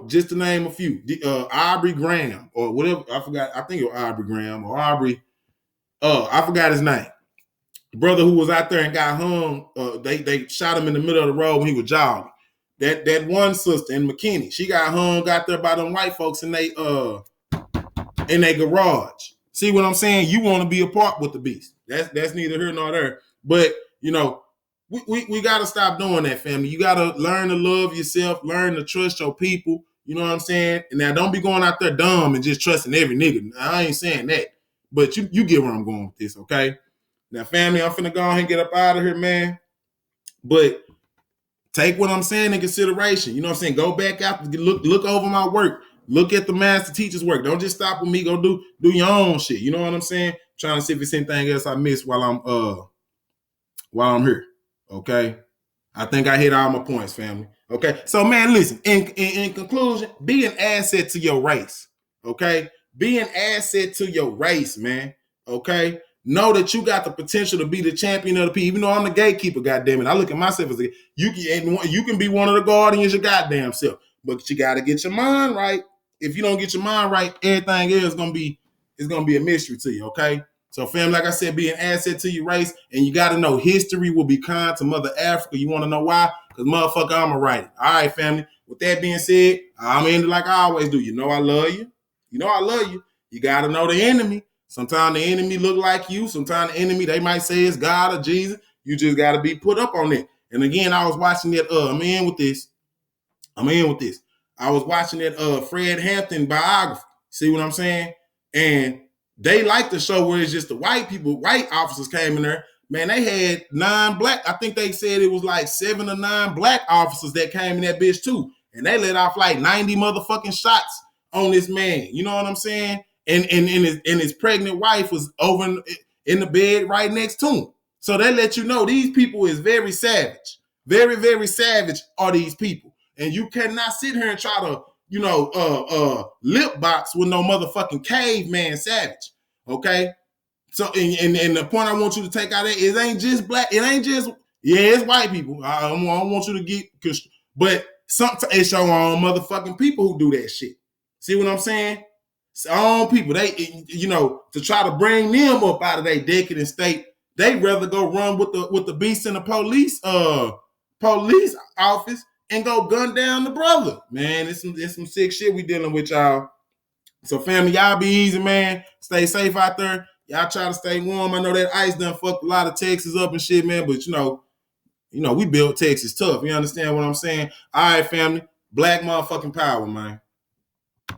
Just to name a few, Aubrey Graham or whatever. I forgot. I think it was Aubrey Graham or Aubrey. I forgot his name. Brother who was out there and got hung. They shot him in the middle of the road when he was jogging. That one sister in McKinney, she got hung out there by them white folks in they garage. See what I'm saying? You want to be a part with the beast. That's neither here nor there. But we got to stop doing that, family. You got to learn to love yourself, learn to trust your people. You know what I'm saying? And now don't be going out there dumb and just trusting every nigga. I ain't saying that, but you get where I'm going with this, okay? Now, family, I'm finna go ahead and get up out of here, man. But take what I'm saying in consideration. You know what I'm saying? Go back out, look over my work. Look at the master teacher's work. Don't just stop with me. Go do your own shit. You know what I'm saying? Trying to see if there's anything else I missed while I'm here. Okay. I think I hit all my points, family. Okay. So, man, listen, in conclusion, be an asset to your race. Okay. Be an asset to your race, man. Okay. Know that you got the potential to be the champion of the people. Even though I'm the gatekeeper, goddamn it. I look at myself as you can be one of the guardians your goddamn self. But you gotta get your mind right. If you don't get your mind right, everything else is gonna be a mystery to you, okay? So, fam, like I said, be an asset to your race, and you got to know history will be kind to Mother Africa. You want to know why? Because, motherfucker, I'm going to write it. All right, family. With that being said, I'm in it like I always do. You know I love you. You know I love you. You got to know the enemy. Sometimes the enemy look like you. Sometimes the enemy, they might say it's God or Jesus. You just got to be put up on it. And, again, I was watching that. I'm in with this. I was watching that Fred Hampton biography. See what I'm saying? And they like the show where it's just the white officers came in there. Man, they had 9 black. I think they said it was like 7 or 9 black officers that came in that bitch too. And they let off like 90 motherfucking shots on this man. You know what I'm saying? And his pregnant wife was over in the bed right next to him. So they let you know these people is very savage. Very, very savage are these people. And you cannot sit here and try to lip box with no motherfucking caveman savage. Okay? So, and the point I want you to take out of it ain't just black. It ain't just, it's white people. I don't want you to get, but it's your own motherfucking people who do that shit. See what I'm saying? It's our own people. They, to try to bring them up out of their decadent state, they rather go run with the beast in the police office and go gun down the brother. Man, it's some sick shit we dealing with, y'all. So, family, y'all be easy, man. Stay safe out there. Y'all try to stay warm. I know that ice done fucked a lot of Texas up and shit, man. But, we built Texas tough. You understand what I'm saying? All right, family. Black motherfucking power, man.